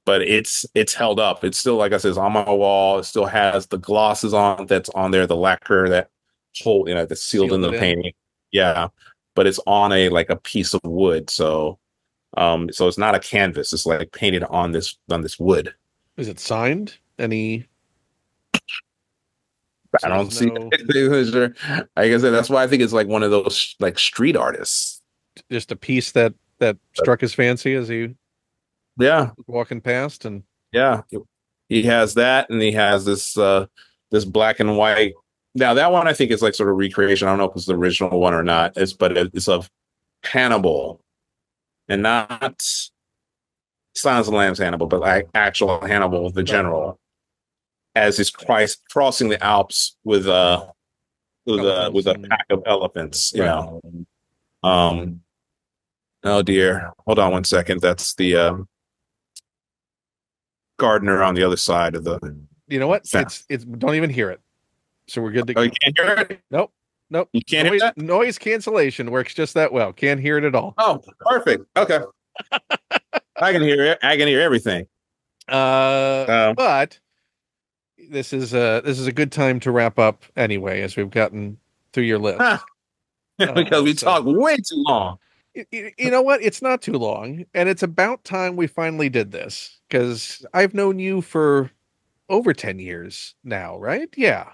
But it's held up. It's still, like I said, it's on my wall. It still has the glosses on that's on there, the lacquer that whole, that's sealed in Sealed it the in? painting. Yeah. But it's on a piece of wood. So it's not a canvas. It's like painted on this wood. Is it signed? Any I so there's don't see no it. Sure. Like I said, that's why I think it's like one of those like street artists. just a piece that struck his fancy as he Yeah, was walking past and yeah. He has that, and he has this black and white. Now that one I think is like sort of recreation. I don't know if it's the original one or not. It's of Hannibal, and not Silence of the Lambs Hannibal, but like actual Hannibal the right, general, as he's crossing the Alps with elephants a and pack of elephants. right. Um. Oh dear. Hold on one second. That's the gardener on the other side of the You know what? fence. It's don't even hear it. So we're good to Oh, you go. can't hear it? Nope. Nope. You can't hear that? Noise cancellation works just that well. Can't hear it at all. Oh, perfect. Okay. I can hear it. I can hear everything. Um, But this is a good time to wrap up anyway, as we've gotten through your huh, list. because we So talked way too long. you know what? It's not too long, and it's about time we finally did this because I've known you for over 10 years now, right? Yeah.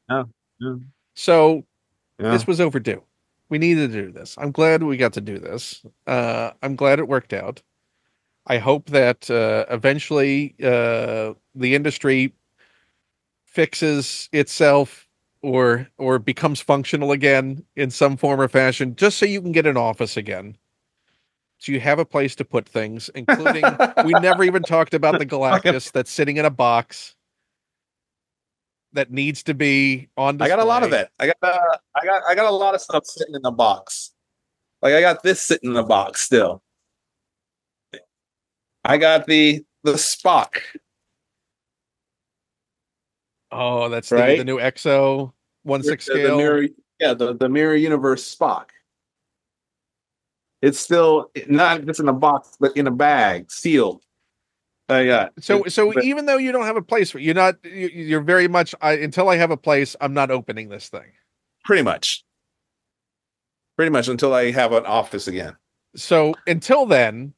Yeah, yeah, So yeah. this was overdue. We needed to do this. I'm glad we got to do this. I'm glad it worked out. I hope that eventually the industry fixes itself or becomes functional again in some form or fashion, just so you can get an office again. So you have a place to put things, including we never even talked about the Okay. Galactus that's sitting in a box that needs to be on I got a lot of display. that. I got a lot of stuff sitting in the box. Like I got this sitting in the box still. I got the Spock, Oh, that's the right? new EXO 1/6 The scale. mirror, yeah, the mirror universe Spock. It's still not just in a box, but in a bag, sealed. I got it, So but even though you don't have a place for you're very much until I have a place, I'm not opening this thing. pretty much, pretty much until I have an office again. So until then,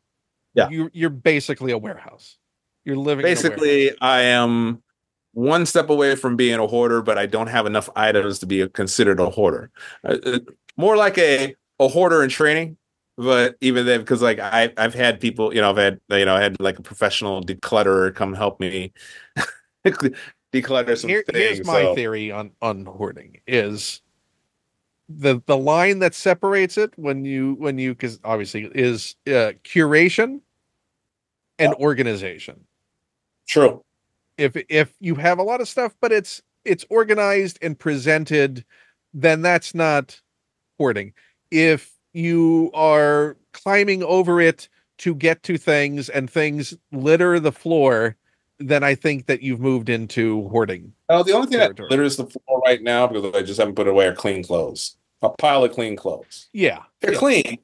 Yeah. you're basically a warehouse. You're living in a warehouse. Basically, I am one step away from being a hoarder, but I don't have enough items to be considered a hoarder. More like a hoarder in training. But even then, because like I've had people, I had like a professional declutterer come help me declutter some Here's things. my So theory on hoarding is the line that separates it when you because obviously is curation and yeah, organization. true. If you have a lot of stuff but it's organized and presented, then that's not hoarding. If you are climbing over it to get to things and things litter the floor, then I think that you've moved into hoarding The only thing that territory. litters the floor right now because I just haven't put away are clean clothes. A pile of clean clothes. Yeah, They're yeah. clean,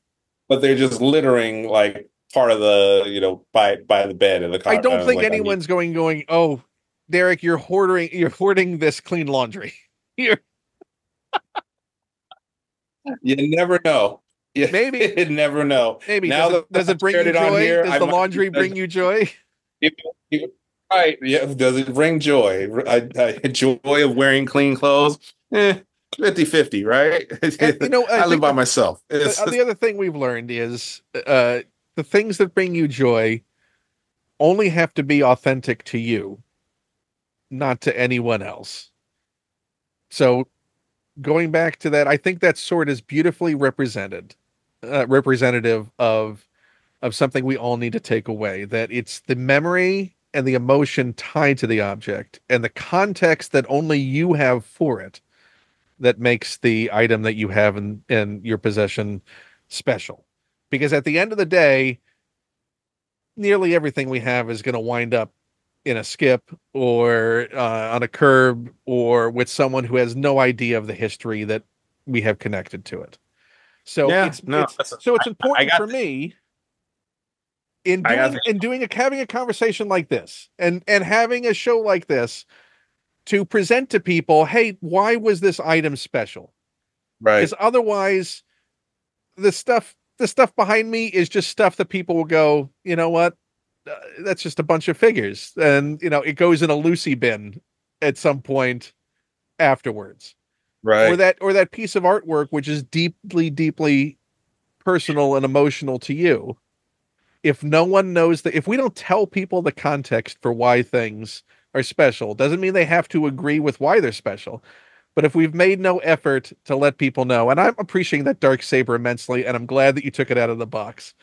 but they're just littering like part of the, by the bed in the I car. don't think Like I need. anyone's going, oh, Deric, you're hoarding this clean laundry. You're You never know. You, maybe, you never know. maybe. Now that Does I've it bring shared you it on joy? here, Does I the might. laundry bring you joy? Right. Yeah. Does it bring joy? Joy of wearing clean clothes? 50-50, right? And I I live think by that myself. It's the other thing we've learned is the things that bring you joy only have to be authentic to you, not to anyone else. So going back to that, I think that sword is beautifully representative of something we all need to take away. That it's the memory and the emotion tied to the object and the context that only you have for it that makes the item that you have in your possession special. Because at the end of the day, nearly everything we have is going to wind up in a skip or on a curb or with someone who has no idea of the history that we have connected to it. So yeah. it's No, it's listen, so it's I important got for me in I got doing in doing a having a conversation like this and having a show like this to present to people, hey, why was this item special? right, Because otherwise the stuff behind me is just stuff that people will go, you know what? That's just a bunch of figures, and it goes in a Lucy bin at some point afterwards, or right, that piece of artwork which is deeply, deeply personal and emotional to you. If no one knows that, if we don't tell people the context for why things are special, doesn't mean they have to agree with why they're special. But if we've made no effort to let people know, and I'm appreciating that dark saber immensely, and I'm glad that you took it out of the box.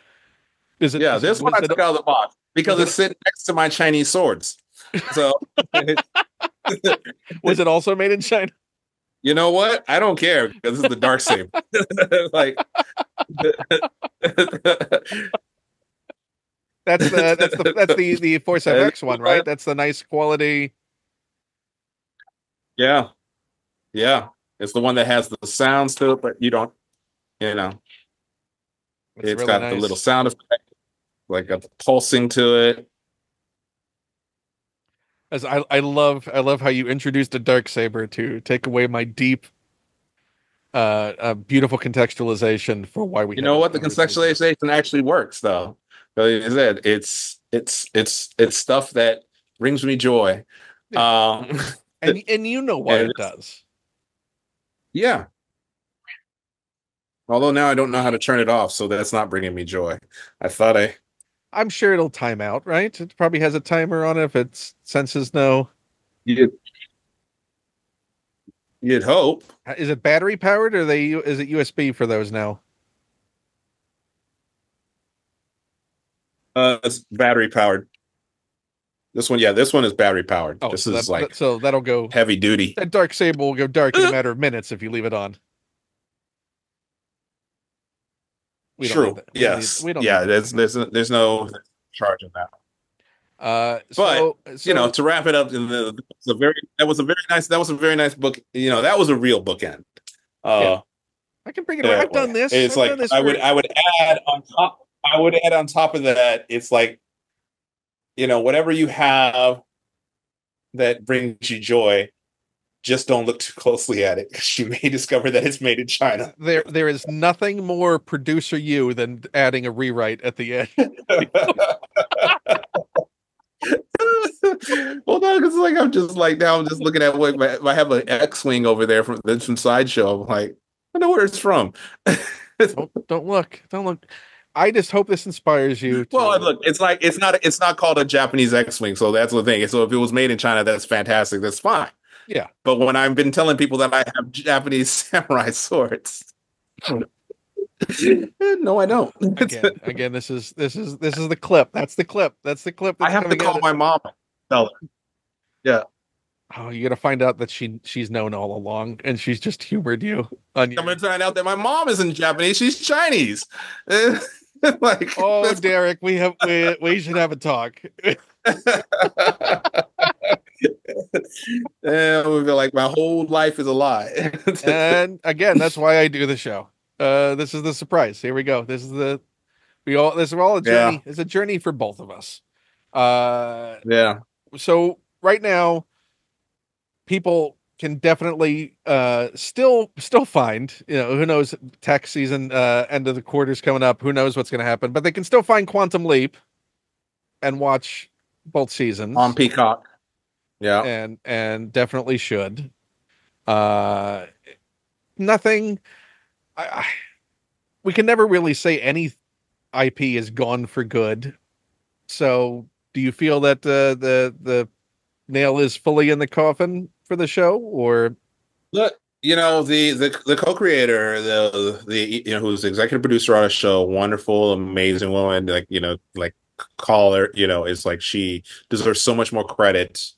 Is it yeah. is it This one I took out of the box was because it it's sitting next to my Chinese swords. So was it also made in China? you know what? I don't care because this is the dark saber. Like That's the Force FX one, right? That's the nice quality. yeah, yeah. It's the one that has the sounds to it, but you don't, you know, It's it's really got the little nice. sound effect, like got the pulsing to it. As I love how you introduced a dark saber to take away my deep, beautiful contextualization for why we You had know this what? The conversation. conceptualization actually works, though. Like I said, it's stuff that brings me joy. Yeah, Um, and you know why and it does. yeah. Although now I don't know how to turn it off, so that's not bringing me joy. I thought I I'm sure it'll time out, right? It probably has a timer on it if it senses no. you'd, you'd hope. Is it battery powered or is it USB for those now? It's battery powered. This one, yeah, this one is battery powered. Oh, This so is that like so that'll go. heavy duty. That dark saber will go dark in a matter of minutes if you leave it on. We don't need True. that. Yes. We don't need Yeah. that. There's no charge of that. But So so to wrap it up, it's a very that was a very nice book. That was a real bookend. yeah, Uh, I can bring it around. that way. It's I've done like this for. I would add on top of that. It's like whatever you have that brings you joy, just don't look too closely at it because you may discover that it's made in China. There is nothing more producer you than adding a rewrite at the end. Well, no, because like I'm just like now I'm just looking at I have an X-wing over there from Sideshow. I'm like, I know where it's from. Don't look. Don't look. I just hope this inspires you Well, to look, it's not called a Japanese X-wing, so that's the thing. So if it was made in China, that's fantastic. That's fine. yeah. But when I've been telling people that I have Japanese samurai swords, no, I don't. Again, this is the clip. That's the clip. That's the clip I that's have to coming call out. my mom. And tell her. Yeah, Oh, you gotta find out that she's known all along and she's just humored you on I'm your. gonna find out that my mom isn't Japanese; she's Chinese. Like Oh, that's. Derek, we should have a talk. And we feel like my whole life is a lie. And again, that's why I do the show. This is the surprise. Here we go. This is all a Yeah, journey. It's a journey for both of us. Uh, yeah. so right now, people can definitely still find, who knows, tax season, end of the quarter's coming up, who knows what's going to happen, but they can still find Quantum Leap and watch both On seasons, Peacock. Yeah. and definitely should. uh Nothing. I We can never really say any IP is gone for good. So do you feel that the nail is fully in the coffin for the show, or? Look, the co-creator, who's the executive producer on the show, wonderful, amazing woman, like like call her, is like she deserves so much more credit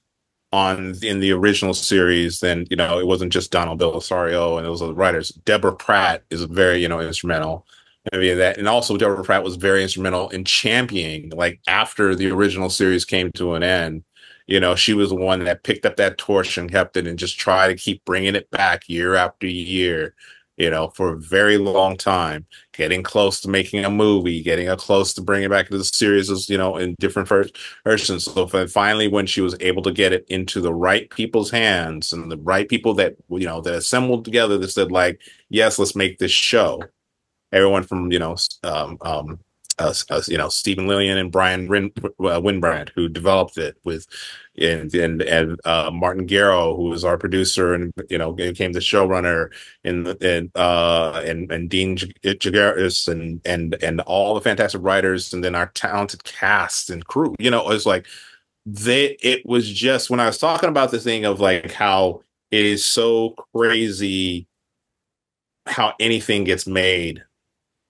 on in the original series than it wasn't just Donald Belisario and those other writers. Deborah Pratt is very instrumental. I mean that, and also Deborah Pratt was very instrumental in championing, like after the original series came to an end. She was the one that picked up that torch and kept it and just tried to keep bringing it back year after year, for a very long time, getting close to making a movie, getting close to bringing it back to the series, in different versions. So finally, when she was able to get it into the right people's hands and the right people that, that assembled together that said like, yes, let's make this show. Everyone from Stephen Lillian and Brian Winbrand, who developed it with, and Martin Garrow, who was our producer and became the showrunner, and Dean Jagaris and all the fantastic writers, and then our talented cast and crew. It was like it was just when I was talking about the thing of like how it is so crazy how anything gets made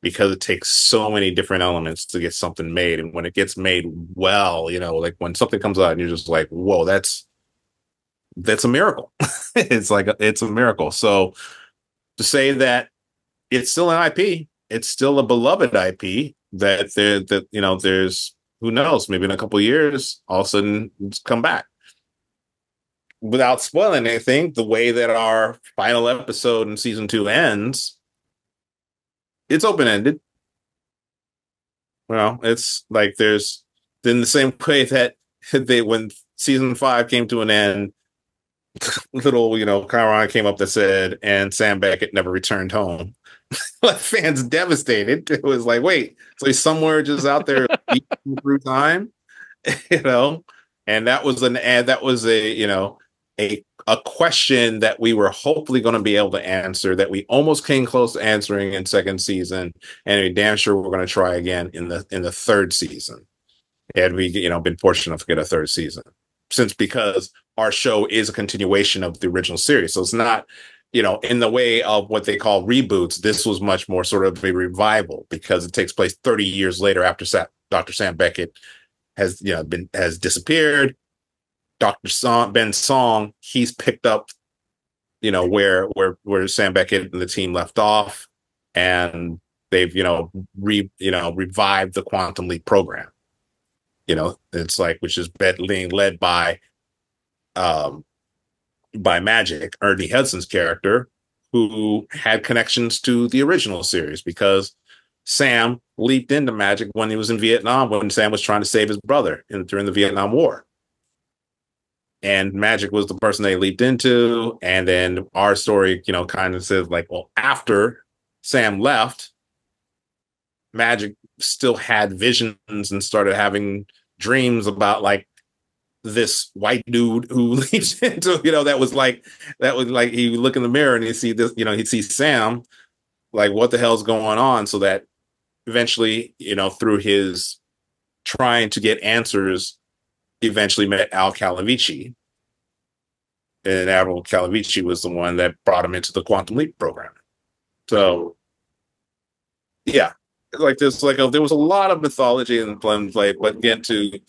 because it takes so many different elements to get something made. And when it gets made well, like when something comes out and you're just like, whoa, that's a miracle. It's a miracle. So to say that it's still an IP, it's still a beloved IP there's who knows, maybe in a couple of years, all of a sudden it's come back. Without spoiling anything, the way that our final episode in season 2 ends, it's open ended. Well, it's like there's in the same way that when season 5 came to an end, little Chiron came up that said, and Sam Beckett never returned home. Like fans devastated. It was like, wait, so he's somewhere just out there through time, you know. And that was a question that we were hopefully going to be able to answer, that we almost came close to answering in second season, and we're damn sure we're going to try again in the third season. Had we been fortunate enough to get a third season, because our show is a continuation of the original series, so it's not in the way of what they call reboots. This was much more sort of a revival because it takes place 30 years later after Dr. Sam Beckett has disappeared. Ben Song, he's picked up where Sam Beckett and the team left off, and they've revived the Quantum Leap program. It's like, which is being led by Magic, Ernie Hudson's character, who had connections to the original series because Sam leaped into Magic when he was in Vietnam, when Sam was trying to save his brother during the Vietnam War. And Magic was the person they leaped into. And then our story, kind of says like, well, after Sam left, Magic still had visions and started having dreams about like this white dude who leaps into, that was like he would look in the mirror and he'd see this, he'd see Sam like what the hell's going on, so that eventually, through his trying to get answers, eventually met Al Calavici. And Admiral Calavici was the one that brought him into the Quantum Leap program. So, yeah, like there's there was a lot of mythology in play, but again, to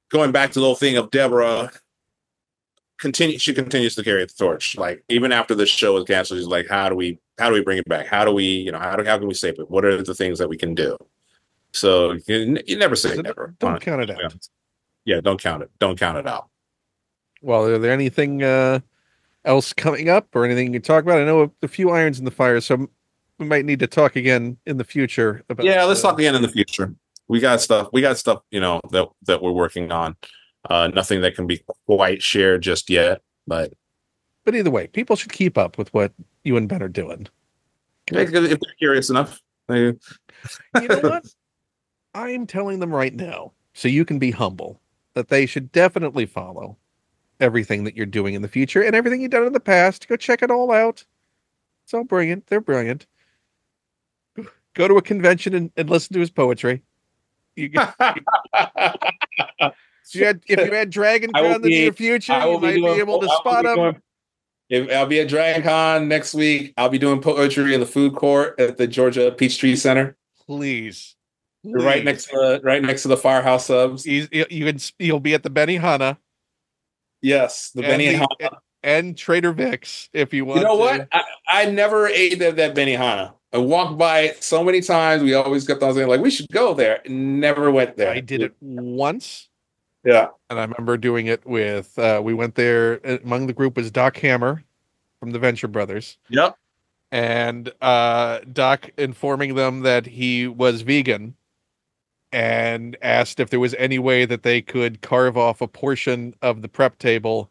going back to the whole thing of Deborah, she continues to carry the torch. Like even after the show is canceled, she's like, how do we bring it back? How do we, how can we save it? What are the things that we can do? So you never say So never. don't count it out. Yeah, don't count it. Don't count it out. Well, are there anything else coming up or anything you can talk about? I know a few irons in the fire, so we might need to talk again in the future about. Yeah, let's talk again in the future. We got stuff. That we're working on. Nothing that can be quite shared just yet, but either way, people should keep up with what you and Ben are doing. if they're curious enough, you know what? I'm telling them right now, so you can be humble, that they should definitely follow everything that you're doing in the future and everything you've done in the past. Go check it all out. It's all brilliant. They're brilliant. Go to a convention and listen to his poetry. You get, if you had Dragon Con in the near future, you might be able to spot him. If I'll be at Dragon Con next week, I'll be doing poetry in the food court at the Georgia Peachtree Center. Please. Right next to the Firehouse Subs. You'll be at the Benihana. Yes, the Benihana and Trader Vic's if you want. You know what? I never ate at that Benihana. I walked by it so many times. We always kept on saying like we should go there. Never went there. I did it once. Yeah, and I remember doing it with. We went there. Among the group was Doc Hammer from the Venture Brothers. Yep. And Doc informing them that he was vegan and asked if there was any way that they could carve off a portion of the prep table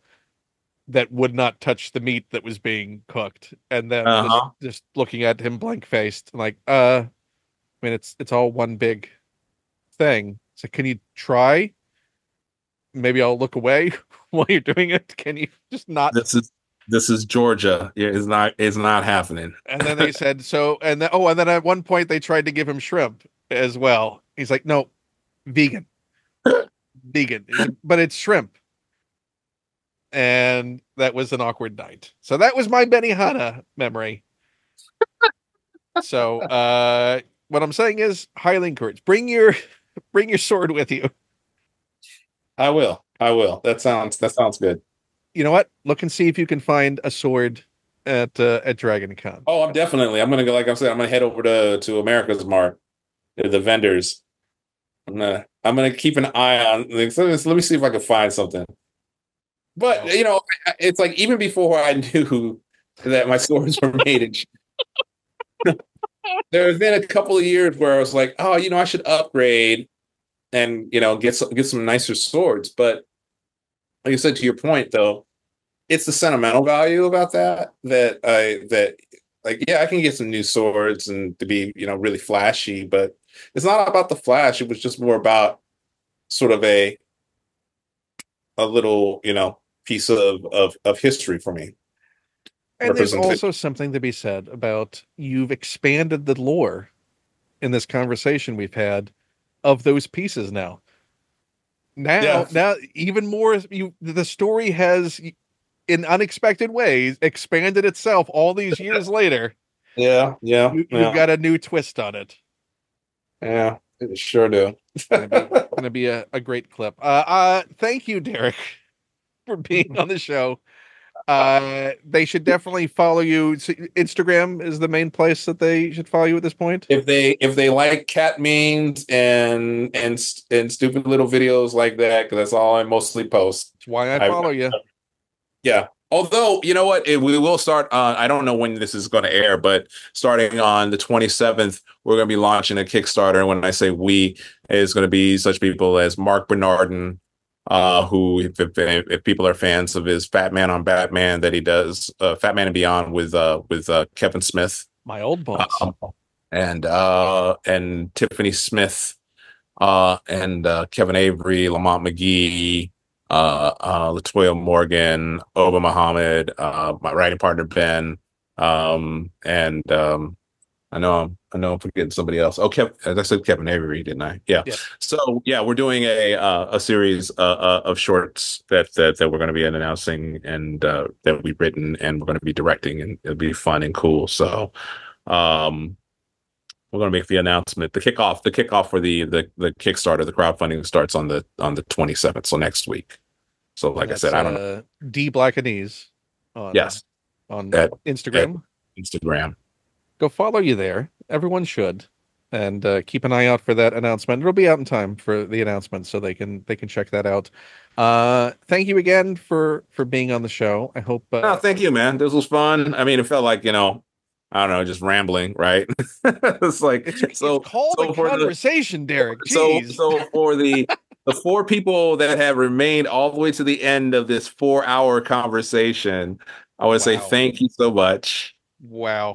that would not touch the meat that was being cooked. And then just looking at him blank-faced, like, I mean, it's all one big thing. So can you try? Maybe I'll look away while you're doing it. Can you just not? This is Georgia. It's not happening. And then they said so, and then at one point they tried to give him shrimp as well. He's like, no, vegan, but it's shrimp. And that was an awkward night. So that was my Benihana memory. So what I'm saying is highly encouraged. Bring your sword with you. I will. That sounds good. You know what? Look and see if you can find a sword at Dragon Con. Oh, I'm gonna go. Like I said, I'm gonna head over to America's Mart, the vendors. I'm gonna keep an eye on. Let me see if I can find something. But it's like even before I knew that my swords were made in China, there have been a couple of years where I was like, oh, I should upgrade and get some nicer swords. But like you said, to your point though, it's the sentimental value about that like, yeah, I can get some new swords and to be really flashy, but it's not about the flash. It was just more about sort of a little piece of history for me. And there's also something to be said about you've expanded the lore in this conversation we've had of those pieces now. Now even more, the story has, in unexpected ways, expanded itself all these years later. Yeah. You've got a new twist on it. Yeah, it sure do. It's gonna be a great clip. Thank you, Deric, for being on the show. They should definitely follow you. Instagram is the main place that they should follow you at this point. If they like cat memes and stupid little videos like that, because that's all I mostly post. That's why I follow you. Yeah. Although, you know what? We will start on, I don't know when this is going to air, but starting on the 27th, we're going to be launching a Kickstarter. And when I say we, it's going to be such people as Mark Bernardin, who, if people are fans of his Fat Man on Batman that he does, Fat Man and Beyond with Kevin Smith. My old boss. And Tiffany Smith, and Kevin Avery, Lamont McGee, Latoya Morgan, Oba Muhammad, my writing partner Ben, And I know I'm forgetting somebody else. Oh, I said Kevin Avery, didn't I? Yeah. Yep. So yeah, we're doing a series of shorts that we're going to be announcing and that we've written and we're going to be directing, and it'll be fun and cool. So um, we're going to make the announcement. The kickoff for the Kickstarter, the crowdfunding starts on the 27th, so next week. So And like I that's said, I don't know. D Blackanese Yes, on at at Instagram. Instagram. Go follow you there. Everyone should. And keep an eye out for that announcement. It'll be out in time for the announcement, so they can check that out. Thank you again for being on the show. I hope Oh, thank you, man. This was fun. I mean, it felt like, I don't know, just rambling, right? It's like it's called a so for the conversation, Derek. so Jeez. so for the four people that have remained all the way to the end of this 4 hour conversation, I would say Wow. thank you so much. Wow.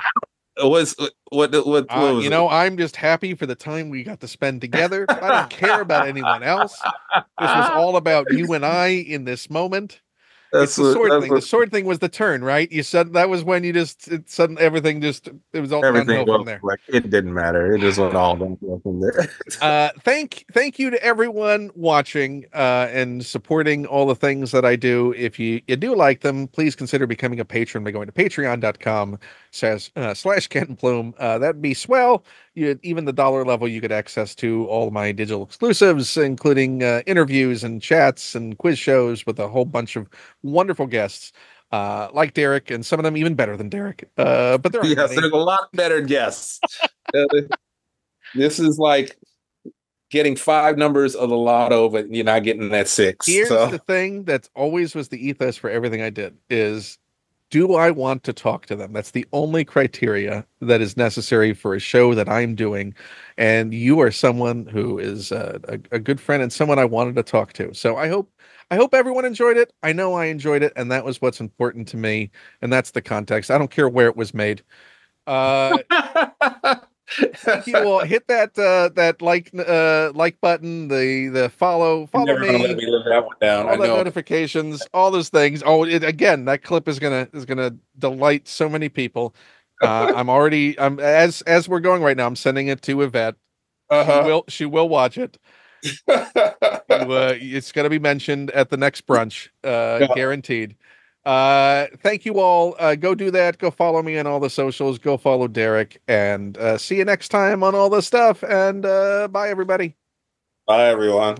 It was what was it? I'm just happy for the time we got to spend together. I don't care about anyone else. This was all about you and I in this moment. It's the sword That's thing. The what sword thing was the turn, right? You said that was when suddenly everything just it was all everything downhill from was there. like it didn't matter. It just went all downhill from there. Thank you to everyone watching and supporting all the things that I do. If you do like them, please consider becoming a patron by going to patreon.com/slash Ken Plume. That'd be swell. Even the dollar level, you get access to all my digital exclusives, including interviews and chats and quiz shows with a whole bunch of wonderful guests, like Deric, and some of them even better than Deric. But there aren't Yes, many. there's a lot better guests. Uh, this is like getting five numbers of the lotto, but you're not getting that six. Here's So the thing that's always was the ethos for everything I did is, do I want to talk to them? That's the only criteria that is necessary for a show that I'm doing. And you are someone who is a good friend and someone I wanted to talk to. So I hope everyone enjoyed it. I know I enjoyed it, and that was what's important to me. And that's the context. I don't care where it was made. Uh, Thank you all. Hit that like button, the you're follow never gonna let me, me live that one down. all I that know. notifications, all those things. Oh, again, that clip is gonna delight so many people. I'm as we're going right now, I'm sending it to Yvette. Uh-huh. She will watch it. It's gonna be mentioned at the next brunch, Yeah. guaranteed. Thank you all. Go do that. Go follow me on all the socials. Go follow Deric, and see you next time on all the stuff. And bye, everybody. Bye, everyone.